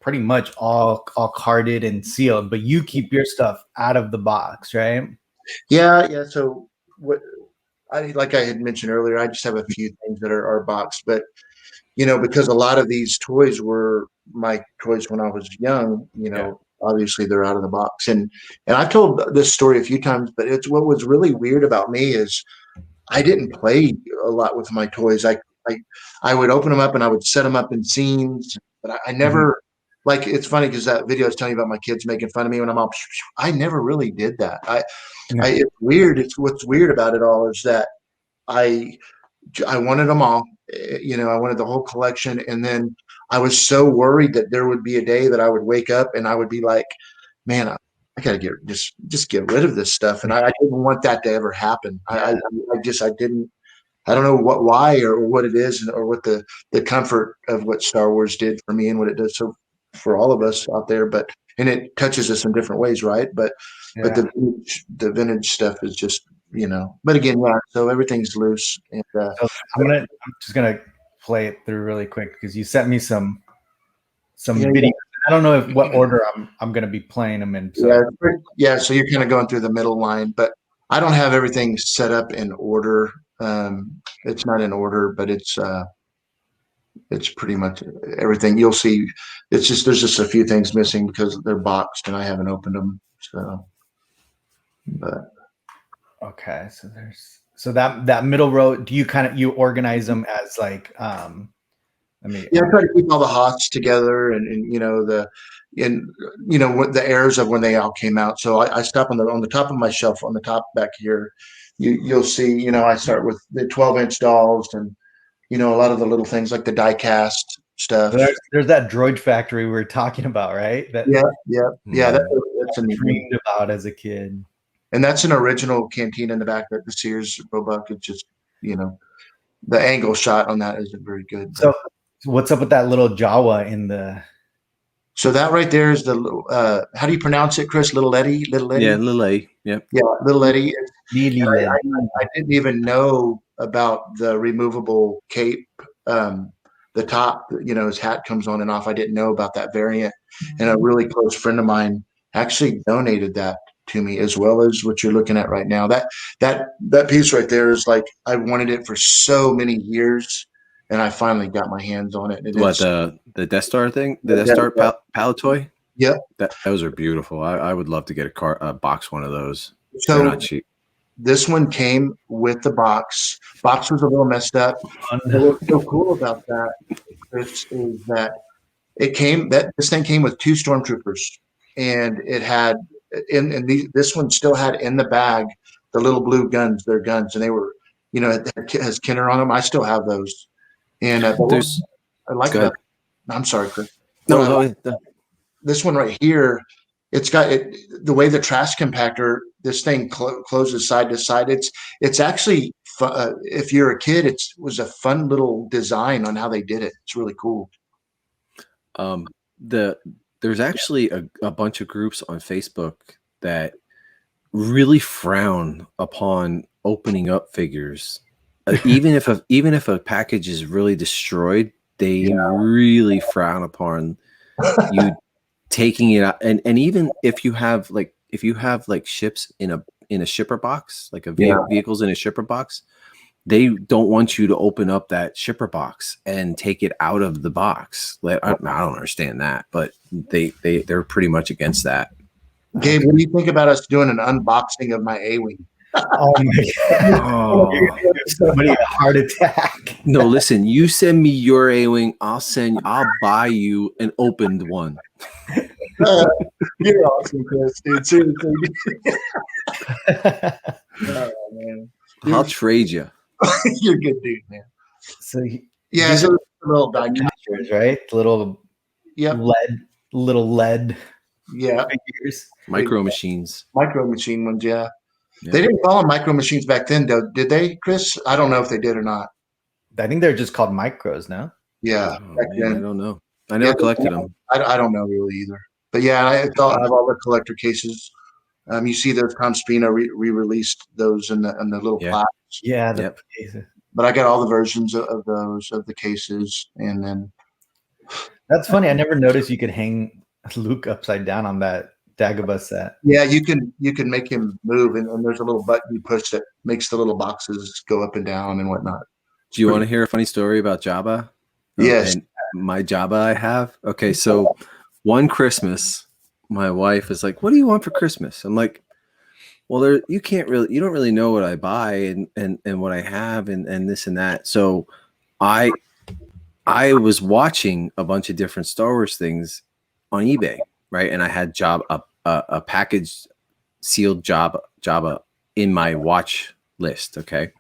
pretty much all carded and sealed, but you keep your stuff out of the box, right? Yeah. So like I had mentioned earlier, I just have a few things that are boxed, but because a lot of these toys were my toys when I was young, obviously they're out of the box. And I've told this story a few times, but it's what was really weird about me is I didn't play a lot with my toys. I would open them up and I would set them up in scenes, but I never like, it's funny because that video I was telling you about my kids making fun of me when I'm all, I never really did that. It's weird. It's what's weird about it all is that I wanted them all, I wanted the whole collection. And then I was so worried that there would be a day that I would wake up and I would be like, man, I got to just get rid of this stuff. And I didn't want that to ever happen. I didn't, I don't know why or what it is or what the comfort of what Star Wars did for me and what it does so for all of us out there, and it touches us in different ways. Right. But the vintage stuff is just, but again, so everything's loose. And I'm just gonna play it through really quick because you sent me some videos. I don't know what order I'm gonna be playing them in. So. So you're kind of going through the middle line, but I don't have everything set up in order. It's not in order, but it's pretty much everything. You'll see. There's just a few things missing because they're boxed and I haven't opened them. So, but okay, so there's So that middle row, do you organize them as like I try to keep all the hots together, and what the airs of when they all came out. So I stop on the top of my shelf on the top back here. You'll see, I start with the 12-inch dolls, and a lot of the little things like the die cast stuff. There's that droid factory we were talking about, right? Yeah. That's I dreamed about as a kid. And that's an original canteen in the back of the Sears Roebuck. It's just, the angle shot on that isn't very good. So what's up with that little Jawa in the? So that right there is the how do you pronounce it, Chris? Little Eddie? Yeah, Little A. Yep. Yeah, Little Eddie. I didn't even know about the removable cape. The top, his hat comes on and off. I didn't know about that variant. And a really close friend of mine actually donated that to me, as well as what you're looking at right now. That piece right there is like, I wanted it for so many years, and I finally got my hands on it. The Death Star thing? The Death Star pallet toy? Yep. Those are beautiful. I would love to get a box one of those. So they're not cheap. This one came with the box. Box was a little messed up. What's so cool about that, Chris, is that this thing came with 2 stormtroopers, and it had this one still had in the bag the little blue guns, their guns, and they were, it has Kenner on them. I still have those, and I like that. I'm sorry, Chris. No, this one right here, it's got the way the trash compactor, this thing closes side to side. It's actually if you're a kid, it was a fun little design on how they did it. It's really cool. There's actually a bunch of groups on Facebook that really frown upon opening up figures. Even if a package is really destroyed, they really frown upon you taking it out. And even if you have ships in a shipper box, like vehicles in a shipper box, they don't want you to open up that shipper box and take it out of the box. I don't understand that, but they're pretty much against that. Gabe, what do you think about us doing an unboxing of my A-Wing? Oh my God. Oh. You're gonna give somebody a heart attack. No, listen, you send me your A-Wing, I'll buy you an opened one. You're awesome, Chris, dude. Seriously. Oh, man. I'll trade you. You're a good dude, man. So so little die-casters, right? Little lead figures. Micro machines. Micro machine ones, yeah. They didn't call them micro machines back then, though, did they, Chris? I don't know if they did or not. I think they're just called micros now. Yeah. Back then. I don't know. I never collected them. I don't know really either. But yeah, I have all the collector cases. You see those Tom Spina re-released those in the little plaques. Yeah. But I got all the versions of those, of the cases. And then that's funny. I never noticed you could hang Luke upside down on that Dagobah set. Yeah, you can make him move, and there's a little button you push that makes the little boxes go up and down and whatnot. Do you want to hear a funny story about Jabba? Yes. And my Jabba I have? Okay, so one Christmas, my wife is like, "What do you want for Christmas?" I'm like, "Well, you don't really know what I buy and what I have and this and that." So I was watching a bunch of different Star Wars things on eBay, right? And I had a packaged sealed Jabba in my watch list. Okay.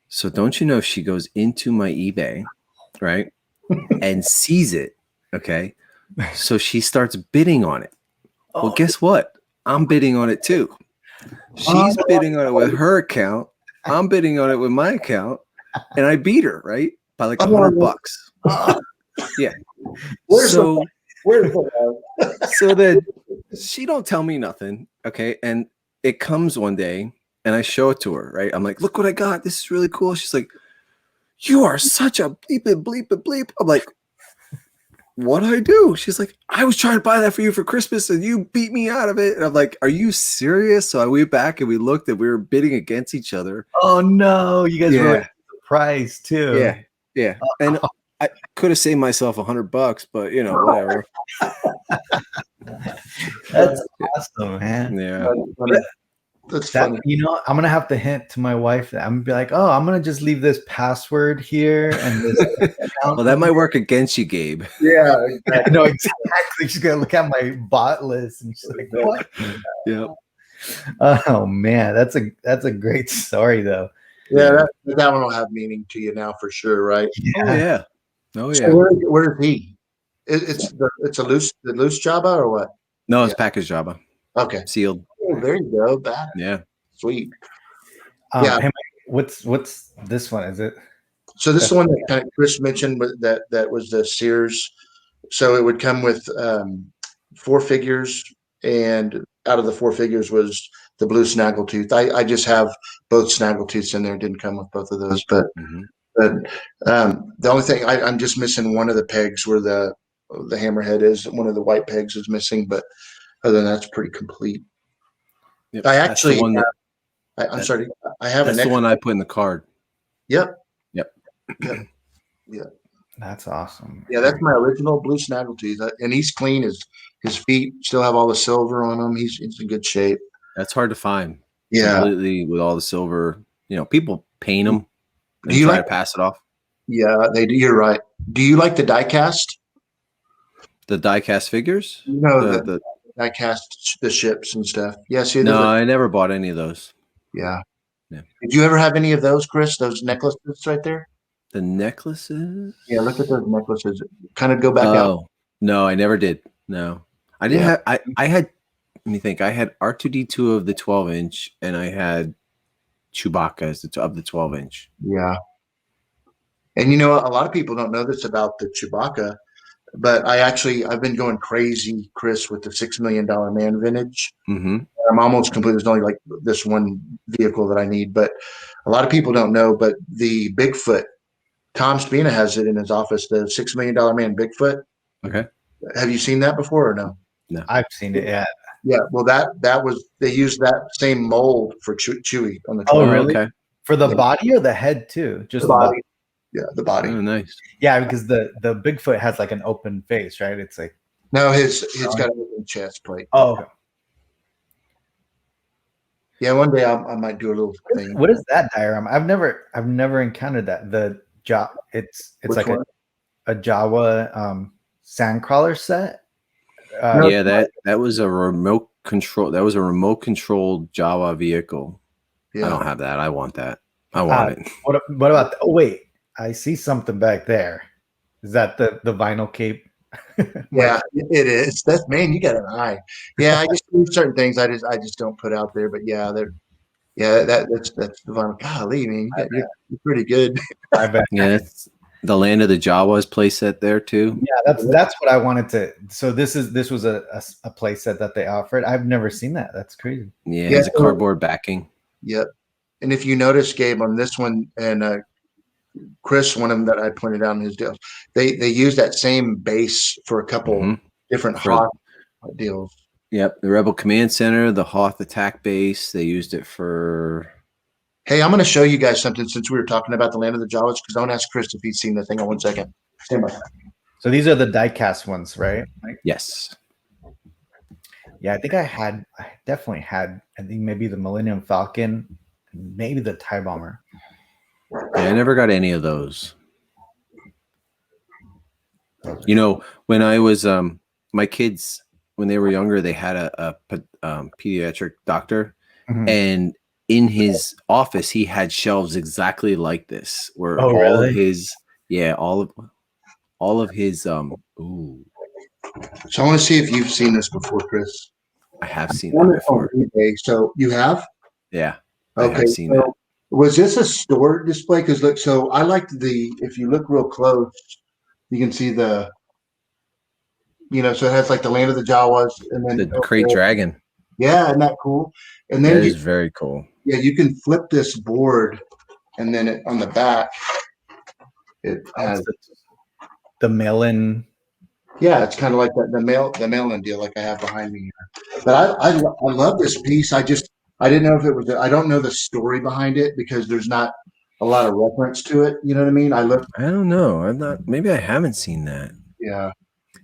So don't you know, she goes into my eBay, right? And sees it. Okay. So she starts bidding on it. Well, guess what? I'm bidding on it too. She's bidding on it with her account. I'm bidding on it with my account. And I beat her, right? By like $100. Yeah. So then she don't tell me nothing. Okay. And it comes one day and I show it to her, right? I'm like, "Look what I got. This is really cool." She's like, "You are such a bleep it, bleep it, bleep." I'm like, "What'd I do?" She's like, "I was trying to buy that for you for Christmas and you beat me out of it." And I'm like, "Are you serious?" So I went back and we looked and we were bidding against each other. Oh no, you guys were surprised too. Yeah. Yeah. And I could have saved myself $100, but whatever. That's awesome, man. Yeah. That's funny. You know, I'm gonna have to hint to my wife that I'm gonna be like, oh, I'm gonna just leave this password here and this account. Well, that might work against you, Gabe. Yeah, I know exactly. She's gonna look at my bot list and she's like, what? Yep. Oh man, that's a great story though. yeah. That one will have meaning to you now for sure, right? Oh yeah. Oh yeah. So where is he? It's the loose Java or what? No, it's packaged Java. Okay. Sealed. Oh, there you go. That Yeah. sweet. Yeah. Hey, what's this one? Is it? So this one that kind of Chris mentioned that was the Sears. So it would come with 4 figures, and out of the 4 figures was the blue snaggletooth. I just have both snaggletooths in there. Didn't come with both of those, but the only thing I'm just missing one of the pegs where the hammerhead is. One of the white pegs is missing, but other than that's pretty complete. Yep. I actually, I'm sorry, I have that's the one I put in the card. Yep. Yeah. That's awesome. Yeah, that's my original blue snaggletooth, and he's clean. His feet still have all the silver on them. He's in good shape. That's hard to find. Yeah, completely with all the silver. You know, people paint them. Do you try like to pass it off? Yeah, they do. You're right. Do you like the die cast? The die cast figures? No, the die cast the ships and stuff. Yeah, see, no, I never bought any of those. Yeah. Did you ever have any of those, Chris? Those necklaces right there? The necklaces? Yeah, look at those necklaces. Kind of go back out. No, I never did. No. I didn't have I had let me think. I had R2D2 of the 12-inch and I had Chewbacca of the 12-inch. Yeah. And you know, a lot of people don't know this about the Chewbacca, but I've been going crazy, Chris, with the $6 Million Man vintage. Mm-hmm. I'm almost complete. There's only like this one vehicle that I need, but a lot of people don't know. But the Bigfoot, Tom Spina has it in his office. The $6 Million Man Bigfoot. Okay. Have you seen that before or no? No, I've seen it. Yeah. Yeah. Well, that was they used that same mold for Chewie on the. Oh, really? Okay. For the body or the head too? Just the body. Yeah, the body. Oh, nice. Yeah, because the Bigfoot has like an open face, right? It's like no, his got an open chest plate. Oh, okay. Yeah, one day I might do a little thing. What is that diorama? I've never encountered that. It's Which like one? a Jawa sandcrawler set. Yeah, that was a remote control. That was a remote controlled Jawa vehicle. Yeah. I don't have that. I want that. I want it. What about? Oh wait, I see something back there. Is that the vinyl cape? Yeah, it is. That's man, you got an eye. Yeah, I just do certain things I just don't put out there. But yeah, that's the vinyl. Golly, man, you're pretty good. I bet. Yeah, that's the land of the Jawas playset there too. Yeah, that's what I wanted to. So this was a playset that they offered. I've never seen that. That's crazy. Yeah, it's a cardboard backing. Yep. And if you notice, Gabe, on this one, and Chris, one of them that I pointed out in his deals, they use that same base for a couple different Hoth deals. Yep, the Rebel Command Center, the Hoth attack base. They used it for. Hey, I'm going to show you guys something since we were talking about the land of the Jawas, because I want to ask Chris if he's seen the thing on 1 second. Stand by. So these are the die-cast ones, right? Yes. Yeah, I think I definitely had, I think maybe the Millennium Falcon, maybe the TIE Bomber. Yeah, I never got any of those. You know, when I was, my kids, when they were younger, they had a pediatric doctor, and in his office, he had shelves exactly like this, where all of his, all of his, ooh. So I want to see if you've seen this before, Chris. I have seen that before. So you have? Yeah. Okay. I have seen that. Was this a store display? Because look, so I liked if you look real close, you can see so it has like the land of the Jawas and then the Crate Dragon. Yeah, isn't that cool? And then that is very cool. Yeah, you can flip this board, and then on the back, it has the mail-in. Yeah, it's kind of like the mail-in deal, like I have behind me here. But I love this piece. I didn't know if it was. I don't know the story behind it because there's not a lot of reference to it. You know what I mean? I don't know. I'm not. Maybe I haven't seen that. Yeah.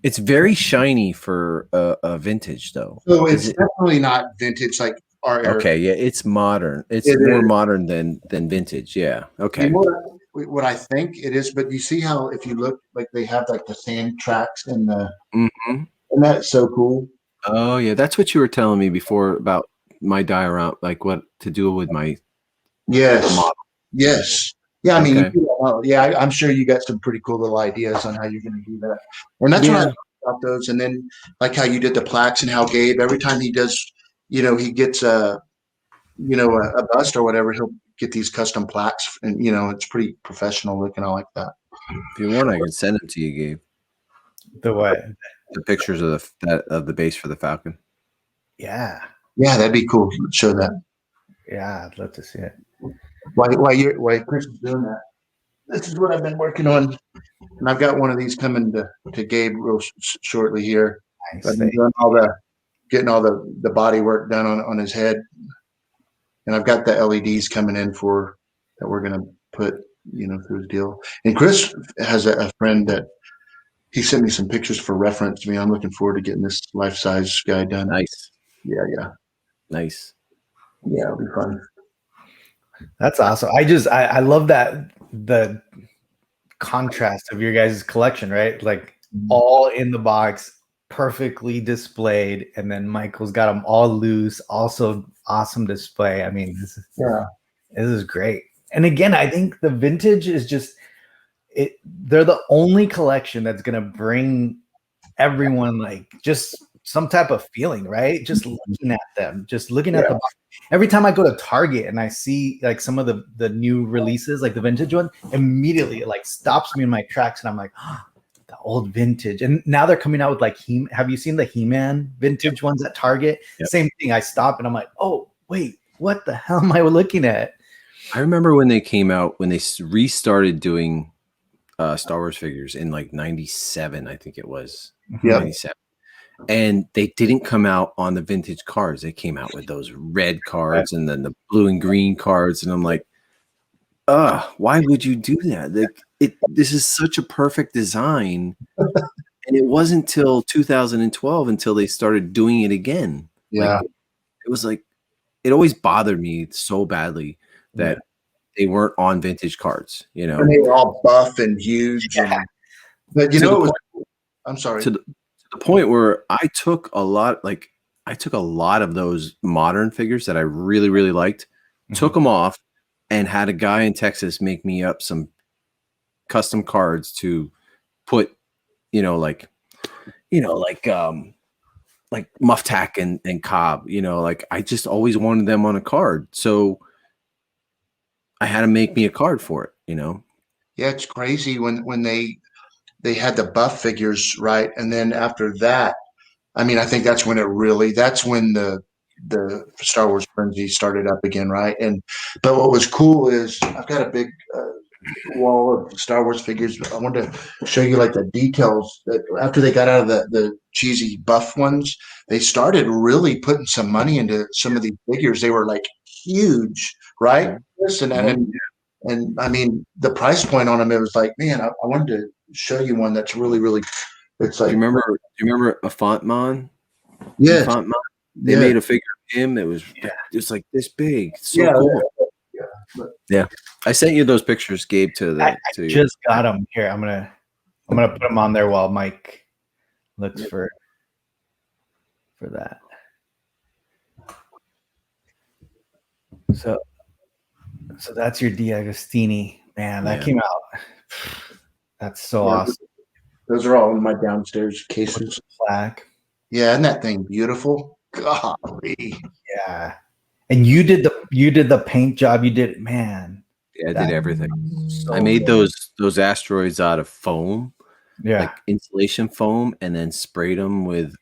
It's very shiny for a vintage, though. So it's definitely not vintage. Like our era. Okay, yeah, it's modern. It's more modern than vintage. Yeah. Okay. You know what I think it is, but you see how if you look, like they have like the sand tracks and and that's so cool. Oh yeah, that's what you were telling me before about my diorama, like what to do with my model. Yes. Yeah, I mean, Okay. I'm sure you got some pretty cool little ideas on how you're going to do that. And that's what I like about those. And then like how you did the plaques and how Gabe, every time he does, he gets a bust or whatever, he'll get these custom plaques and, it's pretty professional looking. I like that. If you want, I can send them to you, Gabe. The what? The pictures of the base for the Falcon. Yeah. Yeah, that'd be cool. Show that. Yeah, I'd love to see it. While Chris is doing that, this is what I've been working on, and I've got one of these coming to Gabe real shortly here. Nice. I've been doing getting all the body work done on his head, and I've got the LEDs coming in that we're gonna put through his deal. And Chris has a friend that he sent me some pictures for reference to me. I'm looking forward to getting this life size guy done. Nice. Yeah. Nice. Yeah, it'll be fun. That's awesome. I love that the contrast of your guys' collection, right? Like all in the box, perfectly displayed, and then Michael's got them all loose, also awesome display. I mean, this is great. And again, I think the vintage is just they're the only collection that's gonna bring everyone like just some type of feeling, right? Just looking at them, just looking at the box. Every time I go to Target and I see like some of the new releases, like the vintage one, immediately it like stops me in my tracks, and I'm like, oh, the old vintage. And now they're coming out with like have you seen the He-Man vintage ones at Target? Same thing. I stop and I'm like, oh wait, what the hell am I looking at? I remember when they came out, when they restarted doing Star Wars figures in like 97, I think it was. 97. And they didn't come out on the vintage cards. They came out with those red cards and then the blue and green cards. And I'm like, why would you do that? Like, this is such a perfect design. And it wasn't till 2012 until they started doing it again. Yeah. Like, it was like, it always bothered me so badly that they weren't on vintage cards, And they were all buff and huge. Yeah. But I'm sorry. To the point where I took a lot of those modern figures that I really, really liked, took them off, and had a guy in Texas make me up some custom cards to put, like Muftak and Cobb, like I just always wanted them on a card. So I had to make me a card for it, Yeah, it's crazy when they had the buff figures, right? And then after that, I mean, I think that's when the Star Wars frenzy started up again, right? But what was cool is I've got a big wall of Star Wars figures. I wanted to show you like the details that after they got out of the cheesy buff ones, they started really putting some money into some of these figures. They were like huge, right? And I mean, the price point on them, it was like, man, I wanted to show you one that's really, really. It's like, do you remember a Fontman? Yeah, they made a figure of him. It was just like this big. It's so cool. Yeah. I sent you those pictures, Gabe. I just got them here. I'm gonna put them on there while Mike looks for that. So that's your D'Agostini, man. That came out. That's so awesome. Those are all in my downstairs cases. Plaque. Yeah, isn't that thing beautiful? Golly. Yeah. And you did the paint job. You did, man. Yeah, I did everything. So I made those asteroids out of foam, like insulation foam, and then sprayed them with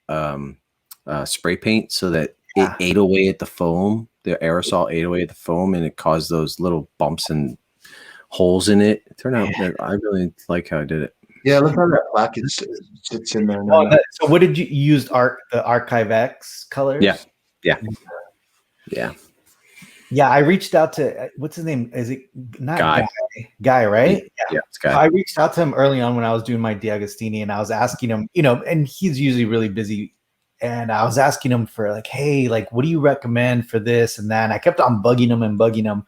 spray paint so that it ate away at the foam. The aerosol ate away at the foam, and it caused those little bumps and holes in it. It turned out I really like how I did it. Yeah, look how that plaque sits in there. So what did you use? The Archive X colors? Yeah. Yeah, I reached out to what's his name? Is it not Guy, right? Yeah, it's Guy. So I reached out to him early on when I was doing my D'Agostini, and I was asking him, and he's usually really busy and I was asking him for like, hey, like, what do you recommend for this and that? And I kept on bugging him.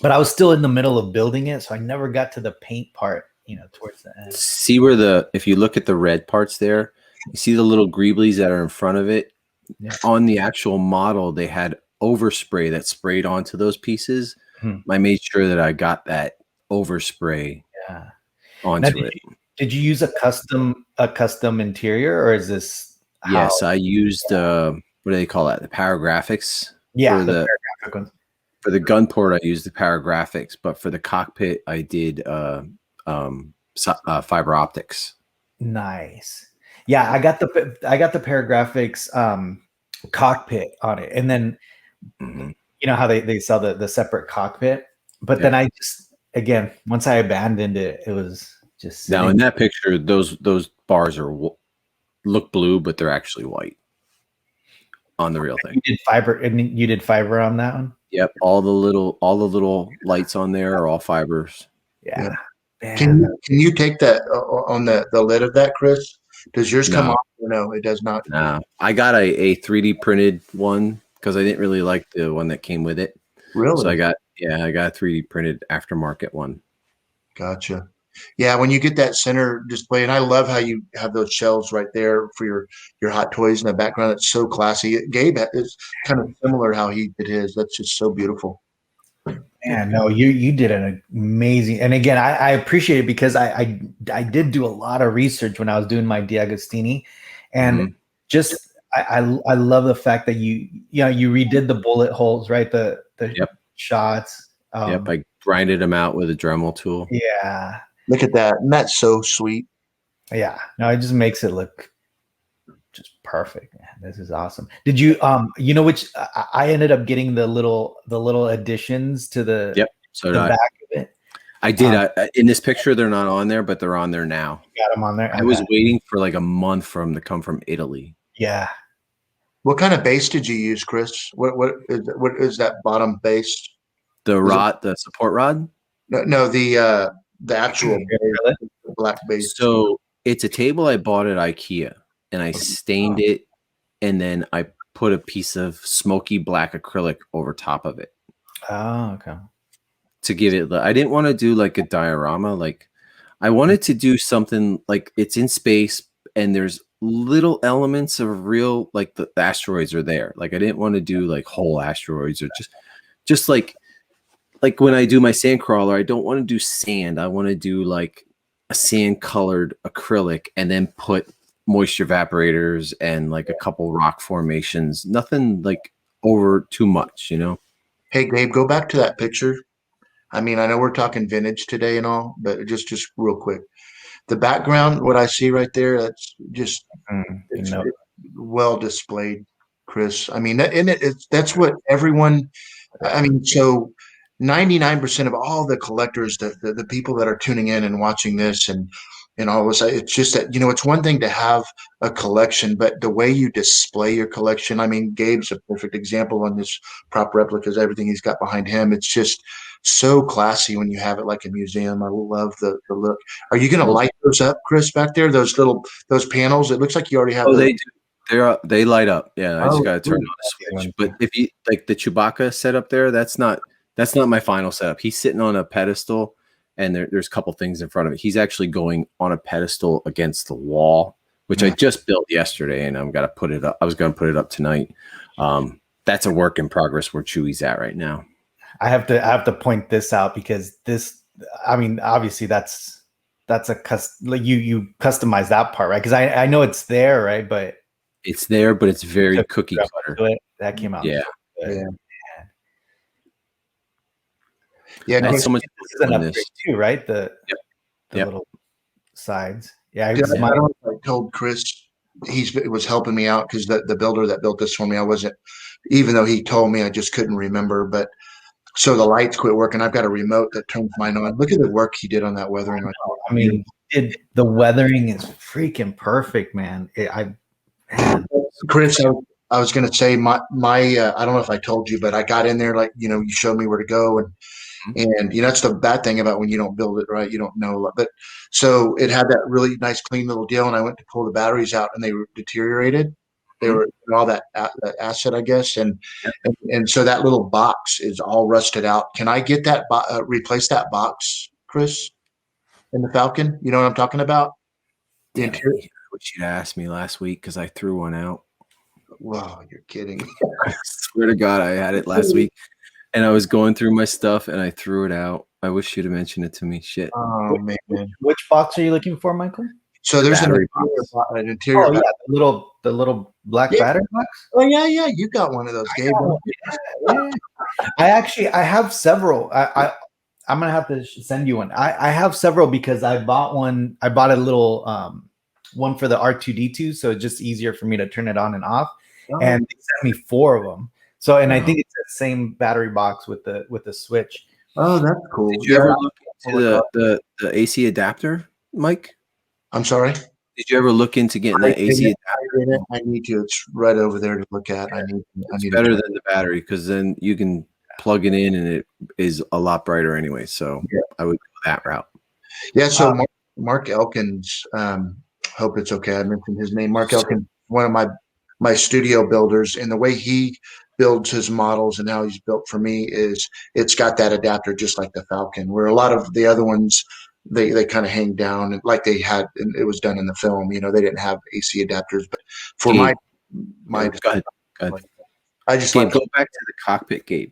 But I was still in the middle of building it, so I never got to the paint part, towards the end. See where if you look at the red parts there, you see the little greeblies that are in front of it. Yeah. On the actual model, they had overspray that sprayed onto those pieces. I made sure that I got that overspray onto it. Did you use a custom interior, or is this? Yes, I used what do they call that? The Paragraphics. Yeah, for the paragraphic ones. For the gun port, I used the Paragraphics, but for the cockpit, I did fiber optics. Nice. Yeah, I got the Paragraphics cockpit on it, and then you know how they sell the separate cockpit, but then I just, again, once I abandoned it, it was just now in that picture, those bars look blue, but they're actually white on the real thing. You did fiber on that one. Yep, all the little lights on there are all fibers. Yeah. Can you take that on the lid of that, Chris? Does yours come off? No, it does not. No, I got a 3D printed one because I didn't really like the one that came with it. Really? So I got a 3D printed aftermarket one. Gotcha. Yeah, when you get that center display, and I love how you have those shelves right there for your hot toys in the background. It's so classy. Gabe is kind of similar how he did his. That's just so beautiful. Man, no, you did an amazing, and again, I appreciate it because I did do a lot of research when I was doing my DiAgostini, and just I love the fact that you redid the bullet holes, right? The shots. I grinded them out with a Dremel tool. Yeah. Look at that. And that's so sweet. Yeah. No, it just makes it look just perfect. Man, this is awesome. Did you which I ended up getting the little additions to the so the back of it. I did. In this picture, they're not on there, but they're on there now. You got them on there. I was waiting for like a month for them to come from Italy. Yeah. What kind of base did you use, Chris? What is that bottom base? The support rod? No, the actual black base. So it's a table I bought at IKEA, and I stained it, and then I put a piece of smoky black acrylic over top of it. Oh, okay. To give it, I didn't want to do like a diorama. Like I wanted to do something like it's in space, and there's little elements of real, like the asteroids are there. Like I didn't want to do like whole asteroids, or just like when I do my sand crawler, I don't want to do sand. I want to do like a sand colored acrylic and then put moisture evaporators and like a couple rock formations. Nothing like over too much, Hey, Gabe, go back to that picture. I mean, I know we're talking vintage today and all, but just real quick. The background, what I see right there, that's just it's well displayed, Chris. I mean, that's what everyone, I mean, so 99% of all the collectors, the people that are tuning in and watching this and all this, it's just that, it's one thing to have a collection, but the way you display your collection, I mean, Gabe's a perfect example on this prop replicas, everything he's got behind him. It's just so classy when you have it like a museum. I love the look. Are you going to light those up, Chris, back there? Those panels? It looks like you already have. Oh, they do. They light up. Yeah, I just got to turn on the switch. But if you like the Chewbacca setup there, that's not my final setup. He's sitting on a pedestal, and there's a couple things in front of it. He's actually going on a pedestal against the wall, which I just built yesterday, and I'm got to put it up. I was going to put it up tonight. That's a work in progress where Chewie's at right now. I have to point this out because this, I mean, obviously that's like you customize that part, right? Because I know it's there, right? But it's there, but it's very cookie cutter. That came out. Yeah. Yeah. Not so much this is an upgrade too, right? The little sides. Yeah. I don't know if I told Chris he was helping me out because the builder that built this for me, I wasn't, even though he told me, I just couldn't remember. But so the lights quit working. I've got a remote that turns mine on. Look at the work he did on that weathering. I mean, the weathering is freaking perfect, man. Chris, I was going to say my I don't know if I told you, but I got in there, like, you showed me where to go, and And that's the bad thing about when you don't build it right, you don't know. But so it had that really nice, clean little deal, and I went to pull the batteries out, and they were deteriorated. They were all that acid, I guess, and so that little box is all rusted out. Can I get that replace that box, Chris, in the Falcon? You know what I'm talking about? The Damn it. interior. I wish you'd asked me last week because I threw one out. Wow, you're kidding. I swear to God, I had it last week, and I was going through my stuff, and I threw it out. I wish you'd have mentioned it to me. Shit. Oh man. Which box are you looking for, Michael? So there's an interior. Oh yeah, the little black battery box. Oh yeah, you got one of those, Gabe. Yeah. I have several. I'm gonna have to send you one. I have several because I bought one. I bought a little one for the R2D2, so it's just easier for me to turn it on and off. And they sent me 4 of them. So, and I think it's the same battery box with the switch. Oh, that's cool. Did you ever look into the AC adapter, Mike? I'm sorry. Did you ever look into getting that AC adapter? I need to. It's right over there to look at. I need. It's better than the battery because then you can plug it in and it is a lot brighter anyway. So I would go that route. Yeah. So Mark Elkins. Hope it's okay. I mentioned his name. Mark Elkins, one of my studio builders, and the way he builds his models and how he's built for me is it's got that adapter just like the Falcon, where a lot of the other ones they kind of hang down like they had, and it was done in the film. They didn't have AC adapters, but for Gabe, my go ahead. I just Gabe, go back to the cockpit, Gabe.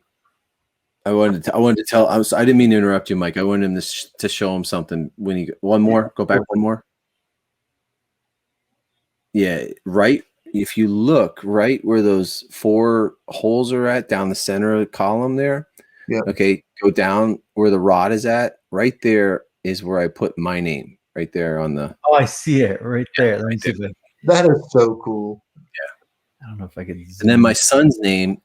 I wanted to tell. I didn't mean to interrupt you, Mike. I wanted him to show him something. When you one more, go back one more. Yeah, right. If you look right where those 4 holes are at down the center of the column there. Yeah. Okay, go down where the rod is at. Right there is where I put my name. Right there on the. Oh, I see it right there. Let me see that. That is so cool. Yeah. I don't know if I can. And then my son's name,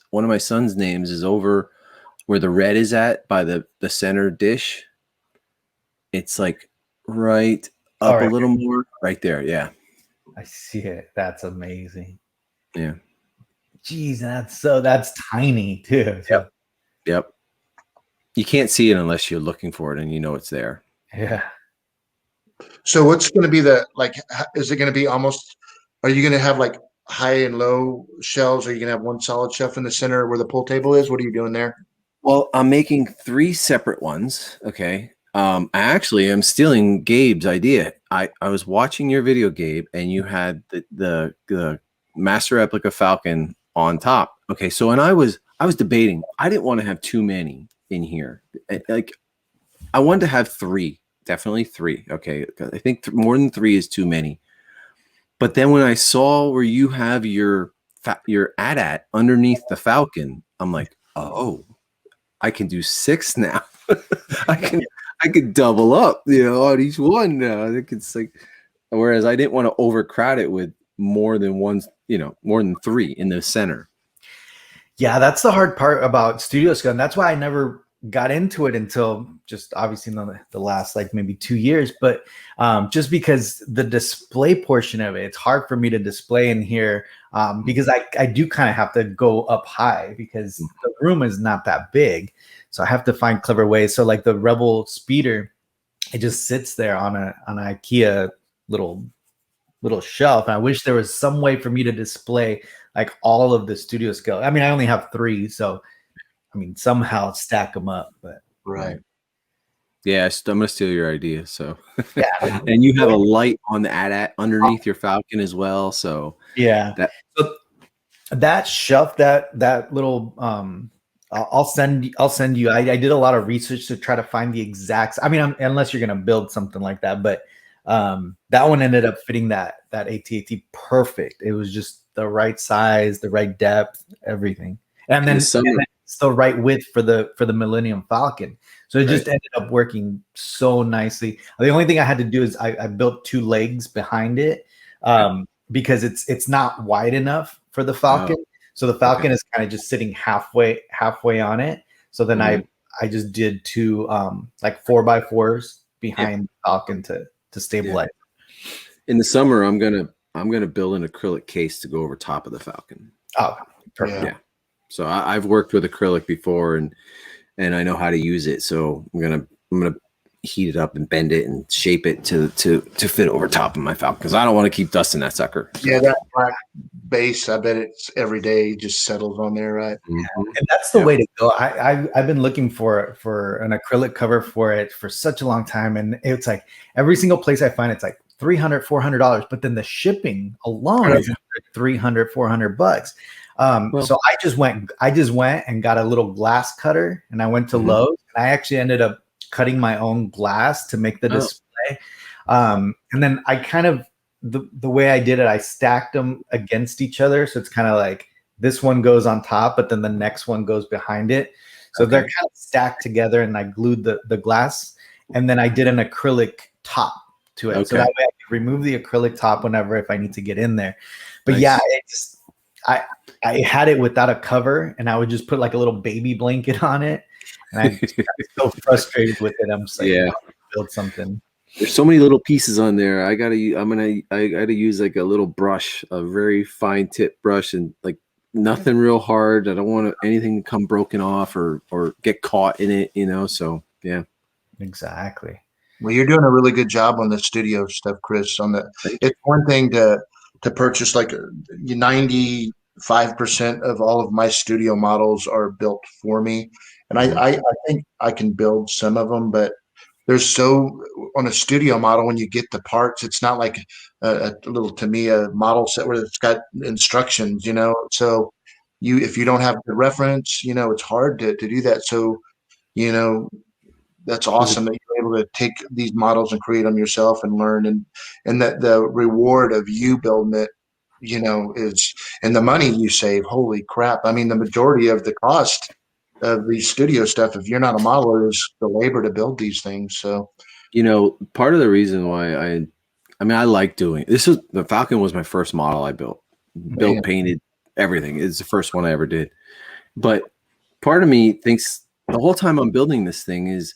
one of my son's names is over where the red is at by the center dish. It's like right up a little more. Right there. Yeah. I see it. That's amazing. Yeah. Jeez, that's tiny too. So. Yep. You can't see it unless you're looking for it and you know it's there. Yeah. So what's going to be is it going to be almost, are you going to have like high and low shelves? Are you going to have one solid shelf in the center where the pool table is? What are you doing there? Well, I'm making 3 separate ones. Okay. I actually am stealing Gabe's idea. I was watching your video, Gabe, and you had the Master Replica Falcon on top. Okay, so and I was debating. I didn't want to have too many in here. Like I wanted to have 3, definitely 3. Okay, I think more than 3 is too many. But then when I saw where you have your AT-AT underneath the Falcon, I'm like, oh, I can do 6 now. I could double up, on each one now. I think it's like, whereas I didn't want to overcrowd it with more than 3 in the center. Yeah, that's the hard part about Studio Scale. And that's why I never got into it until just obviously in the last like maybe 2 years. But just because the display portion of it, it's hard for me to display in here because I do kind of have to go up high because the room is not that big. So I have to find clever ways. So like the Rebel speeder, it just sits there on an IKEA little shelf. And I wish there was some way for me to display like all of the Studio Scale. I mean, I only have 3, so I mean somehow stack them up. But right. Yeah, I'm gonna steal your idea. So yeah, and you have a light on the AT-AT underneath your Falcon as well. So yeah, so that shelf, that little I'll send you. I did a lot of research to try to find the exact. I mean, unless you're gonna build something like that, but that one ended up fitting that AT-AT perfect. It was just the right size, the right depth, everything, and then it's the right width for the Millennium Falcon. So it just ended up working so nicely. The only thing I had to do is I built 2 legs behind it because it's not wide enough for the Falcon. Oh. So the Falcon is kind of just sitting halfway on it. So then I just did 2 like 4x4s behind the Falcon to stabilize. Yeah. In the summer, I'm gonna build an acrylic case to go over top of the Falcon. Oh, perfect. Yeah. So I've worked with acrylic before, and and I know how to use it. So I'm gonna heat it up and bend it and shape it to fit over top of my Falcon, because I don't want to keep dusting that sucker. So. Yeah, that black base, I bet it's every day just settles on there, right? Mm-hmm. And that's the way to go. I've been looking for an acrylic cover for it for such a long time, and it's like every single place I find it's like $300, $400, but then the shipping alone is $300, $400. So I just went and got a little glass cutter, and I went to Lowe's, and I actually ended up cutting my own glass to make the display. And then I kind of, the way I did it, I stacked them against each other. So it's kind of like this one goes on top, but then the next one goes behind it. So they're kind of stacked together, and I glued the glass, and then I did an acrylic top to it. So that way I can remove the acrylic top whenever, if I need to get in there. But yeah, it just, I had it without a cover, and I would just put like a little baby blanket on it. And I'm so frustrated with it. I'm just like, I want to build something. There's so many little pieces on there. I gotta use like a little brush, a very fine tip brush, and like nothing real hard. I don't want anything to come broken off or get caught in it, So yeah, exactly. Well, you're doing a really good job on the studio stuff, Chris. It's one thing to purchase, like 95% of all of my studio models are built for me. And I think I can build some of them, but on a studio model, when you get the parts, it's not like a little Tamiya model set where it's got instructions, So if you don't have the reference, it's hard to do that. So, that's awesome that you're able to take these models and create them yourself and learn, and that the reward of you building it, is, and the money you save. Holy crap. I mean, the majority of the cost of the studio stuff, if you're not a modeler, is the labor to build these things. So, part of the reason why I like doing this is the Falcon was my first model I built, painted, everything. It's the first one I ever did. But part of me thinks the whole time I'm building this thing is,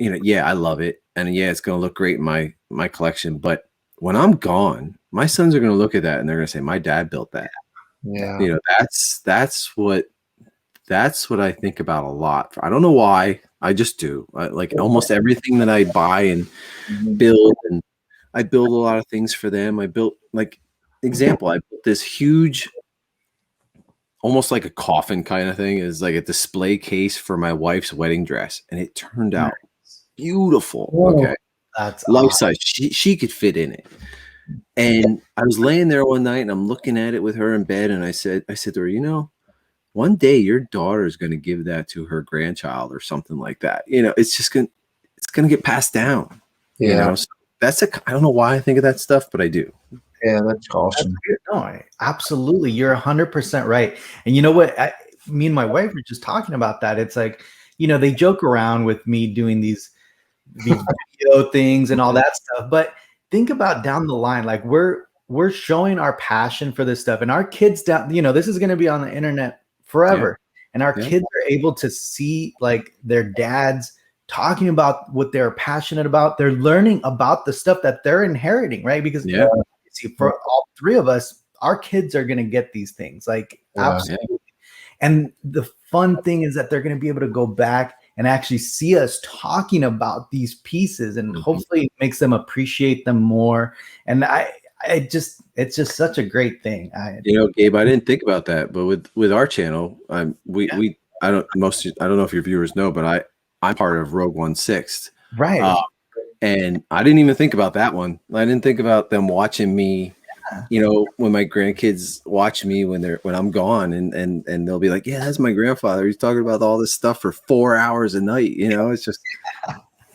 I love it, and it's going to look great in my collection. But when I'm gone, my sons are going to look at that and they're going to say, "My dad built that." Yeah, that's what I think about a lot. I don't know why. I just do. Like almost everything that I buy and build, and I build a lot of things for them. I built, like, example, I built this huge, almost like a coffin kind of thing, is like a display case for my wife's wedding dress, and it turned out beautiful. Okay, that's life size. She could fit in it. And I was laying there one night, and I'm looking at it with her in bed, and I said to her, one day your daughter is going to give that to her grandchild or something like that. It's just going to get passed down. So I don't know why I think of that stuff, but I do. Yeah, that's awesome. No, absolutely. You're 100% right. And you know what? Me and my wife were just talking about that. It's like, they joke around with me doing these video things and all that stuff. But think about down the line, like we're showing our passion for this stuff, and our kids this is going to be on the internet forever. And our kids are able to see like their dads talking about what they're passionate about. They're learning about the stuff that they're inheriting, right? Because for all three of us, our kids are going to get these things, like absolutely. And the fun thing is that they're going to be able to go back and actually see us talking about these pieces, and hopefully it makes them appreciate them more. And it's just such a great thing. Gabe, I didn't think about that, but with our channel, I don't know if your viewers know, but I'm part of Rogue 1/6, right? And I didn't even think about that one. I didn't think about them watching me. When my grandkids watch me when I'm gone, and they'll be like, "Yeah, that's my grandfather. He's talking about all this stuff for 4 hours a night." It's just,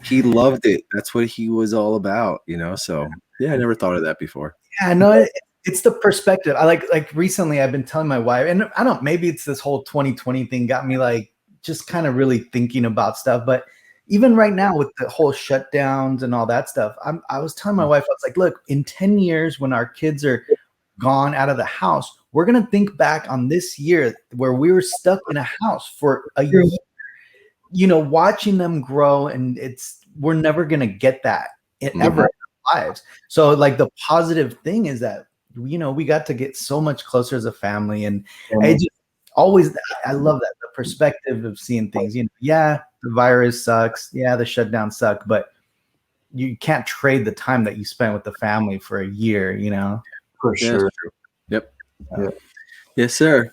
he loved it. That's what he was all about. So yeah, I never thought of that before. Yeah, no, it's the perspective. I like recently I've been telling my wife, and I don't, maybe it's this whole 2020 thing got me like just kind of really thinking about stuff. But even right now with the whole shutdowns and all that stuff, I was telling my wife, I was like, look, in 10 years when our kids are gone out of the house, we're going to think back on this year where we were stuck in a house for a year, watching them grow. And we're never going to get that ever in our lives. So like the positive thing is that, we got to get so much closer as a family. And I love that. The perspective of seeing things. Yeah, the virus sucks. Yeah, the shutdown sucked, but you can't trade the time that you spent with the family for a year. For Yeah, sure. true. Yep. Yeah. Yes, sir.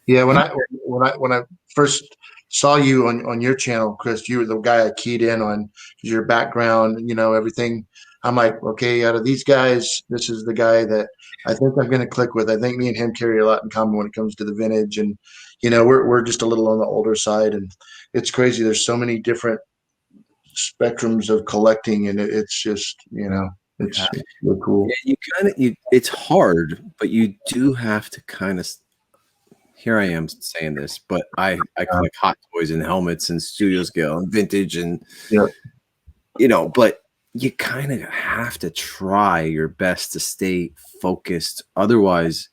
Yeah, when I first saw you on your channel, Chris, you were the guy I keyed in on your background, everything. I'm like, okay, out of these guys, this is the guy that I think I'm going to click with. I think me and him carry a lot in common when it comes to the vintage, and we're just a little on the older side, and it's crazy. There's so many different spectrums of collecting, and it's just it's really cool. Yeah, it's hard, but you do have to kind of. Here I am saying this, but I collect hot toys and helmets and studio scale and vintage and but you kind of have to try your best to stay focused. Otherwise,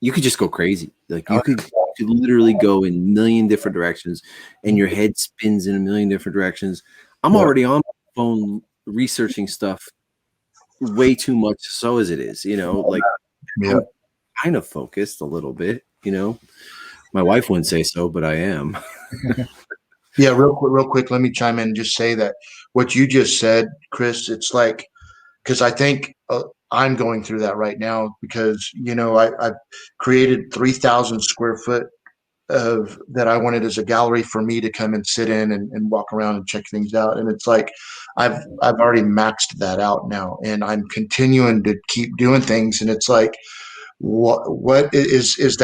you could just go crazy. Like you could literally go in a million different directions, and your head spins in a million different directions. I'm already on my phone researching stuff way too much, so as it is, like I'm kind of focused a little bit, My wife wouldn't say so, but I am. Yeah, real quick, let me chime in and just say that what you just said, Chris, it's like, because I think I'm going through that right now because, I've created 3,000 square foot of that I wanted as a gallery for me to come and sit in and walk around and check things out. And it's like, I've already maxed that out now, and I'm continuing to keep doing things. And it's like, what is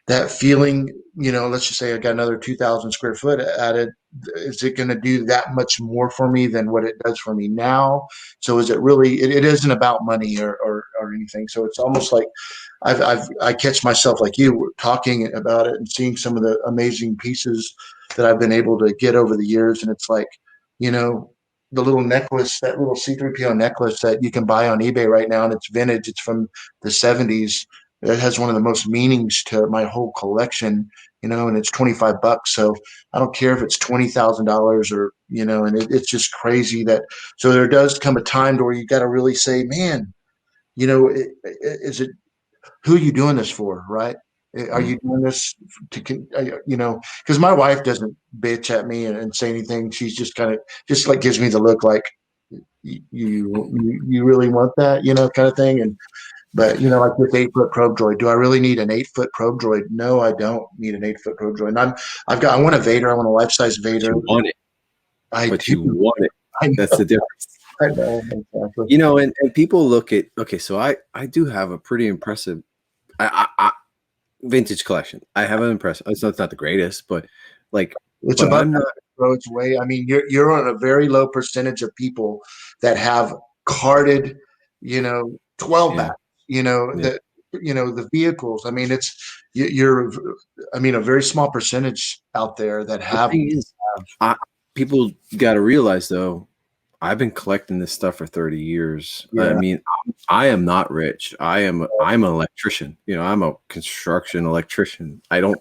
that feeling, let's just say I got another 2,000 square foot added. Is it going to do that much more for me than what it does for me now? So is it really, it isn't about money or anything. So it's almost like I catch myself like you talking about it and seeing some of the amazing pieces that I've been able to get over the years. And it's like, the little necklace, that little C3PO necklace that you can buy on eBay right now, and it's vintage. It's from the 70s. It has one of the most meanings to my whole collection, and it's $25. So I don't care if it's $20,000 or, and it's just crazy that, so there does come a time where you got to really say, man, is it, who are you doing this for? Right. Are you doing this because my wife doesn't bitch at me and say anything. She's just kind of just like gives me the look like you really want that, kind of thing. But like this 8-foot probe droid, do I really need an 8-foot probe droid? No, I don't need an 8-foot probe droid. And I want a Vader. I want a life-size Vader. You want it, you want it. That's the difference. I know, exactly. And people look at, okay, so I do have a pretty impressive vintage collection. I have an impressive. It's not the greatest, but like it's about bro. It's way. I mean, you're on a very low percentage of people that have carded, 12 back. The vehicles. I mean, you're I mean, a very small percentage out there that have. The thing is, people got to realize though, I've been collecting this stuff for 30 years. Yeah. I mean, I am not rich. I'm an electrician. I'm a construction electrician. I'm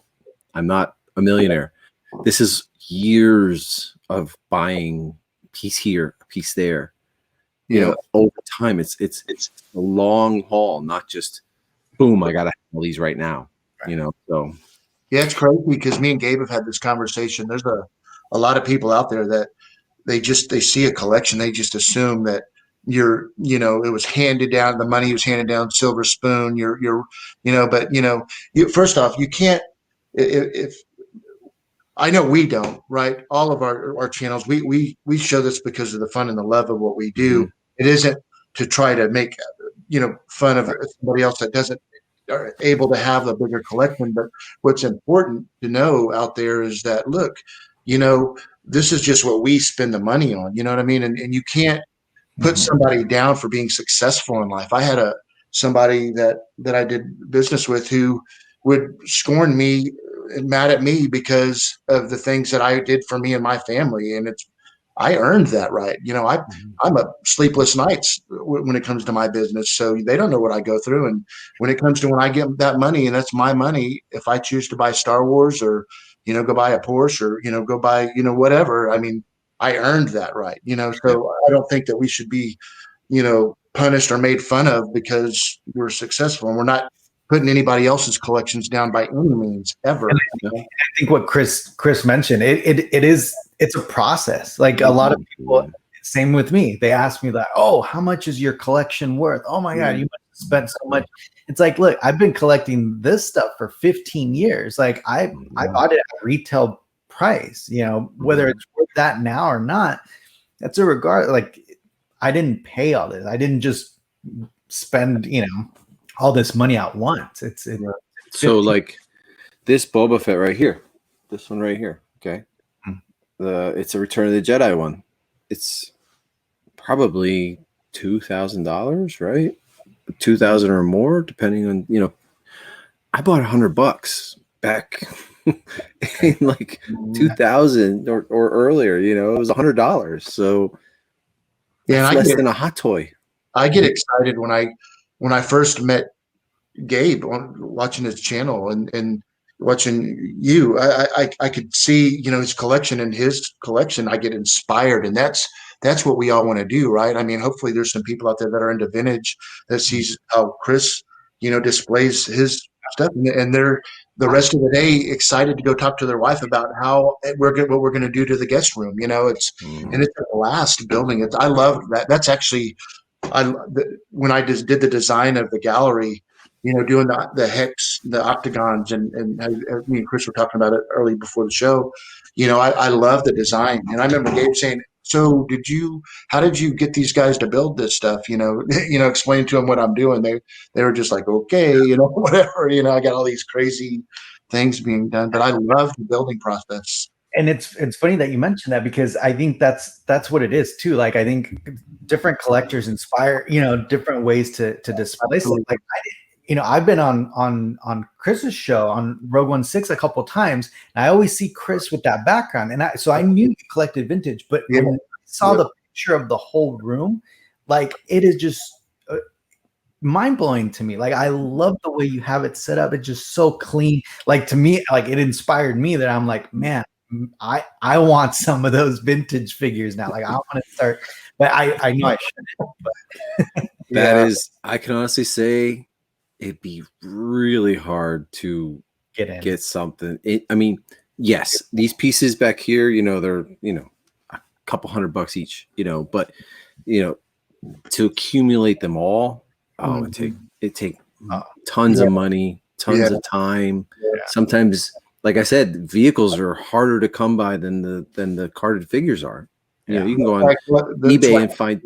not a millionaire. This is years of buying a piece here, a piece there. Over time, it's a long haul, not just boom, I got to have all these right now. So yeah, it's crazy because me and Gabe have had this conversation. There's a lot of people out there that they see a collection, they just assume that it was handed down, the money was handed down, silver spoon. But first off, you can't. If I know we don't, right? All of our channels, we show this because of the fun and the love of what we do. Mm-hmm. It isn't to try to make fun of somebody else that doesn't are able to have a bigger collection. But what's important to know out there is that, look, this is just what we spend the money on. You know what I mean? And you can't put somebody down for being successful in life. I had somebody that I did business with who would scorn me and mad at me because of the things that I did for me and my family. And I earned that right. I'm a sleepless nights when it comes to my business. So they don't know what I go through. And when it comes to when I get that money, and that's my money, if I choose to buy Star Wars or, go buy a Porsche or, go buy, whatever. I mean, I earned that right. So I don't think that we should be, punished or made fun of because we're successful, and we're not putting anybody else's collections down by any means ever. I think what Chris mentioned, it's a process. Like a lot of people, same with me. They ask me like, "Oh, how much is your collection worth?" "Oh my God, you must have spent so much." It's like, look, I've been collecting this stuff for 15 years. Like I bought it at retail price, whether it's worth that now or not, that's a regard. Like I didn't pay all this. I didn't just spend, all this money at once. It's so like this Boba Fett right here, this one right here. Okay. It's a Return of the Jedi one. It's probably $2,000, right? 2,000 or more, depending on, I bought $100 back in like 2000 or earlier, it was $100. So that's less than a hot toy. I get excited when I first met Gabe on watching his channel and watching you. I could see, his collection and his collection. I get inspired, and that's what we all want to do, right? I mean, hopefully there's some people out there that are into vintage that sees how Chris, displays his stuff, and they're the rest of the day excited to go talk to their wife about how what we're going to do to the guest room. And it's a blast building it. I love that. That's actually, when I just did the design of the gallery, doing the hex, the octagons, and me and Chris were talking about it early before the show. I love the design, and I remember Gabe saying, "So how did you get these guys to build this stuff?" Explain to them what I'm doing. They were just like, "Okay, whatever." I got all these crazy things being done, but I love the building process. And it's funny that you mentioned that, because I think that's what it is too. Like I think different collectors inspire, different ways to display stuff. Like I've been on Chris's show on Rogue 16 a couple of times, and I always see Chris with that background, and so I knew you collected vintage, but when I saw the picture of the whole room, like it is just mind blowing to me. Like I love the way you have it set up. It's just so clean. Like to me, like it inspired me that I'm like, man, I want some of those vintage figures now. Like I want to start, but I know I shouldn't. But I can honestly say it'd be really hard to get something. I mean, yes, these pieces back here, they're, a couple $100 each, but, to accumulate them all, it take tons of money, tons of time. Yeah. Sometimes, like I said, vehicles are harder to come by than the carded figures are. You can go on eBay and find,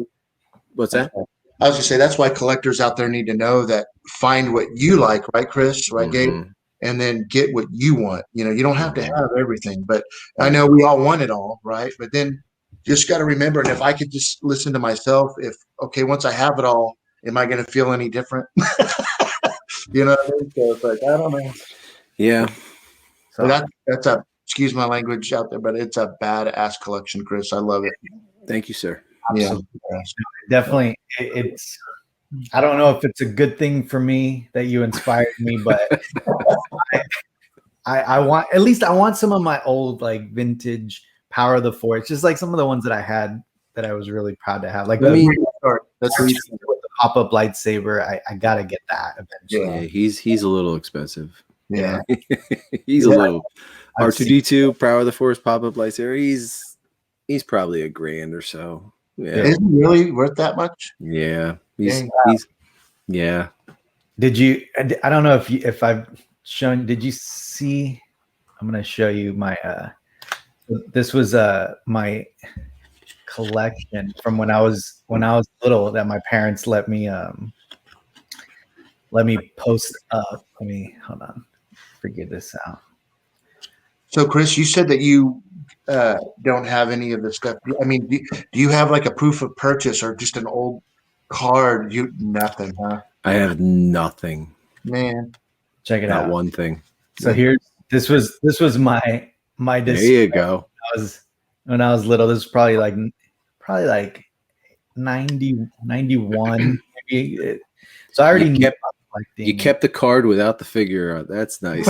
what's that? I was gonna say that's why collectors out there need to know that find what you like, right, Chris? Right, Gabe? And then get what you want. You don't have to have everything, but I know we all want it all, right? But then just got to remember, and if I could just listen to myself, once I have it all, am I going to feel any different? You know what I mean? So it's like, I don't know. Yeah. So that's excuse my language out there, but it's a badass collection, Chris. I love it. Thank you, sir. Absolutely. Yeah. Definitely. It's, I don't know if it's a good thing for me that you inspired me, but I want some of my old like vintage Power of the Force, just like some of the ones that I had that I was really proud to have. Like with the pop-up lightsaber, I gotta get that eventually. Yeah, he's a little expensive. Yeah. He's a little R2D2 Power of the Force pop-up lightsaber. He's probably $1,000 or so. Yeah. Is he really worth that much? Yeah. He's Did you? I don't know if I've shown. Did you see? I'm gonna show you my. This was my collection from when I was little that my parents let me post up. Let me hold on. Figure this out. So, Chris, you said that you don't have any of the stuff. I mean, do you have like a proof of purchase or just an old card? Nothing, huh? I have nothing. Man, check it out. Not one thing. So this was my There you go. When I was little. This was probably like 90, 91 maybe. So I already knew. You kept the card without the figure. That's nice.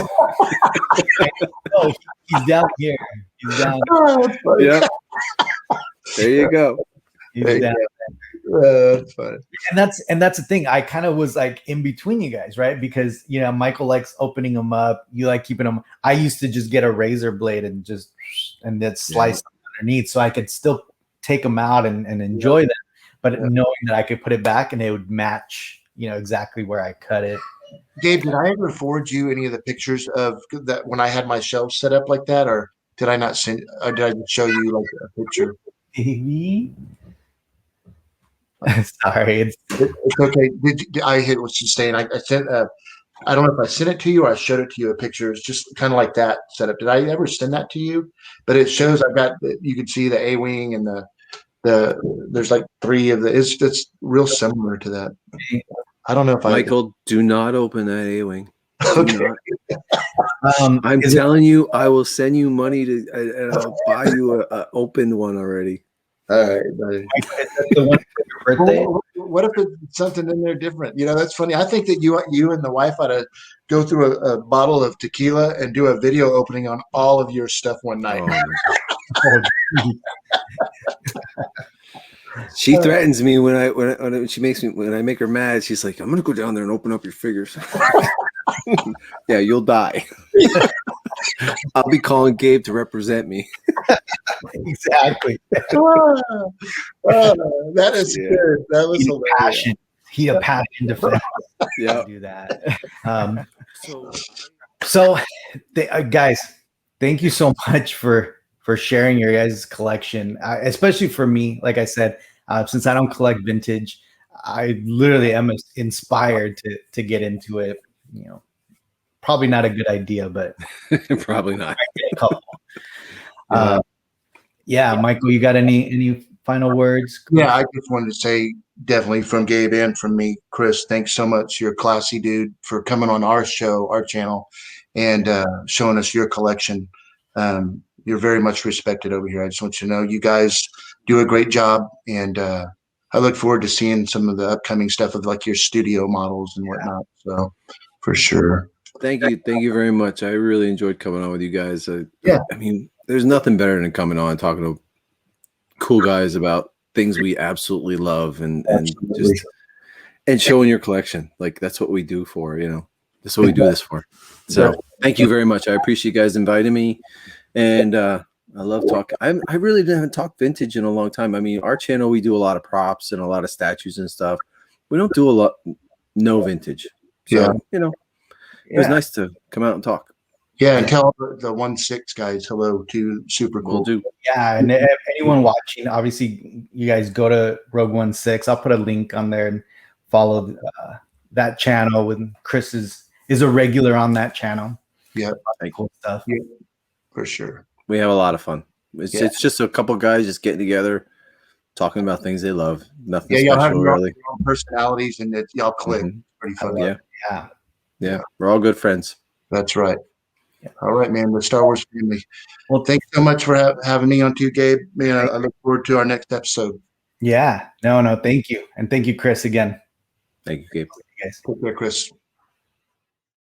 Oh, he's down here. He's down. Oh, yeah. There you go. He's down there. That's funny. And that's the thing. I kind of was like in between you guys, right? Because Michael likes opening them up. You like keeping them. I used to just get a razor blade and then slice them underneath, so I could still take them out and enjoy them. But knowing that I could put it back and it would match, exactly where I cut it. Gabe, did I ever forward you any of the pictures of that when I had my shelf set up like that, or did I not send? Or did I just show you like a picture? Baby. Sorry, it's okay. Did I hit what she's saying? I sent. I don't know if I sent it to you or I showed it to you. A picture. It's just kind of like that setup. Did I ever send that to you? But it shows I've got. You can see the A-wing and there's like 3 of the. It's real similar to that. I don't know if Michael, do not open that A-wing. Okay. I'm telling you, I will send you money and I'll buy you a open one already. All right, buddy. The one for your birthday. What if it's something in there different? That's funny. I think that you and the wife ought to go through a bottle of tequila and do a video opening on all of your stuff one night. She threatens me when I make her mad. She's like, "I'm gonna go down there and open up your figures." Yeah, you'll die. I'll be calling Gabe to represent me. Exactly. That is good. That was hilarious. He a passion defense. Yeah, do that. So, guys, thank you so much for sharing your guys' collection, especially for me. Like I said, since I don't collect vintage, I literally am inspired to get into it. Probably not a good idea, but probably not. Michael, you got any final words? Yeah, I just wanted to say definitely from Gabe and from me, Chris, thanks so much. You're a classy dude for coming on our show, our channel, and showing us your collection. You're very much respected over here. I just want you to know you guys do a great job, and I look forward to seeing some of the upcoming stuff of like your studio models and whatnot. So for sure. Thank you very much. I really enjoyed coming on with you guys. I mean, there's nothing better than coming on and talking to cool guys about things we absolutely love and showing your collection. Like that's what we do for, that's what we do this for. So thank you very much. I appreciate you guys inviting me, and I love talking. I really haven't talked vintage in a long time. I mean, our channel, we do a lot of props and a lot of statues and stuff. We don't do no vintage. So, it was nice to come out and talk. Yeah, and tell the 1-6 guys hello too. Super cool. Will do. Yeah, and if anyone watching, obviously, you guys go to Rogue 1-6. I'll put a link on there and follow that channel. With Chris is a regular on that channel. Yeah, cool stuff. Yeah, for sure. We have a lot of fun. It's just a couple guys just getting together, talking about things they love. Nothing y'all special, have your really. own personalities, and y'all click. Mm-hmm. Pretty fun. Yeah. We're all good friends. That's right. All right, man. The Star Wars family. Well, thanks so much for having me on too, Gabe. Man, I look forward to our next episode. Yeah. No. Thank you. And thank you, Chris, again. Thank you, Gabe. Thank you guys. Take care, Chris.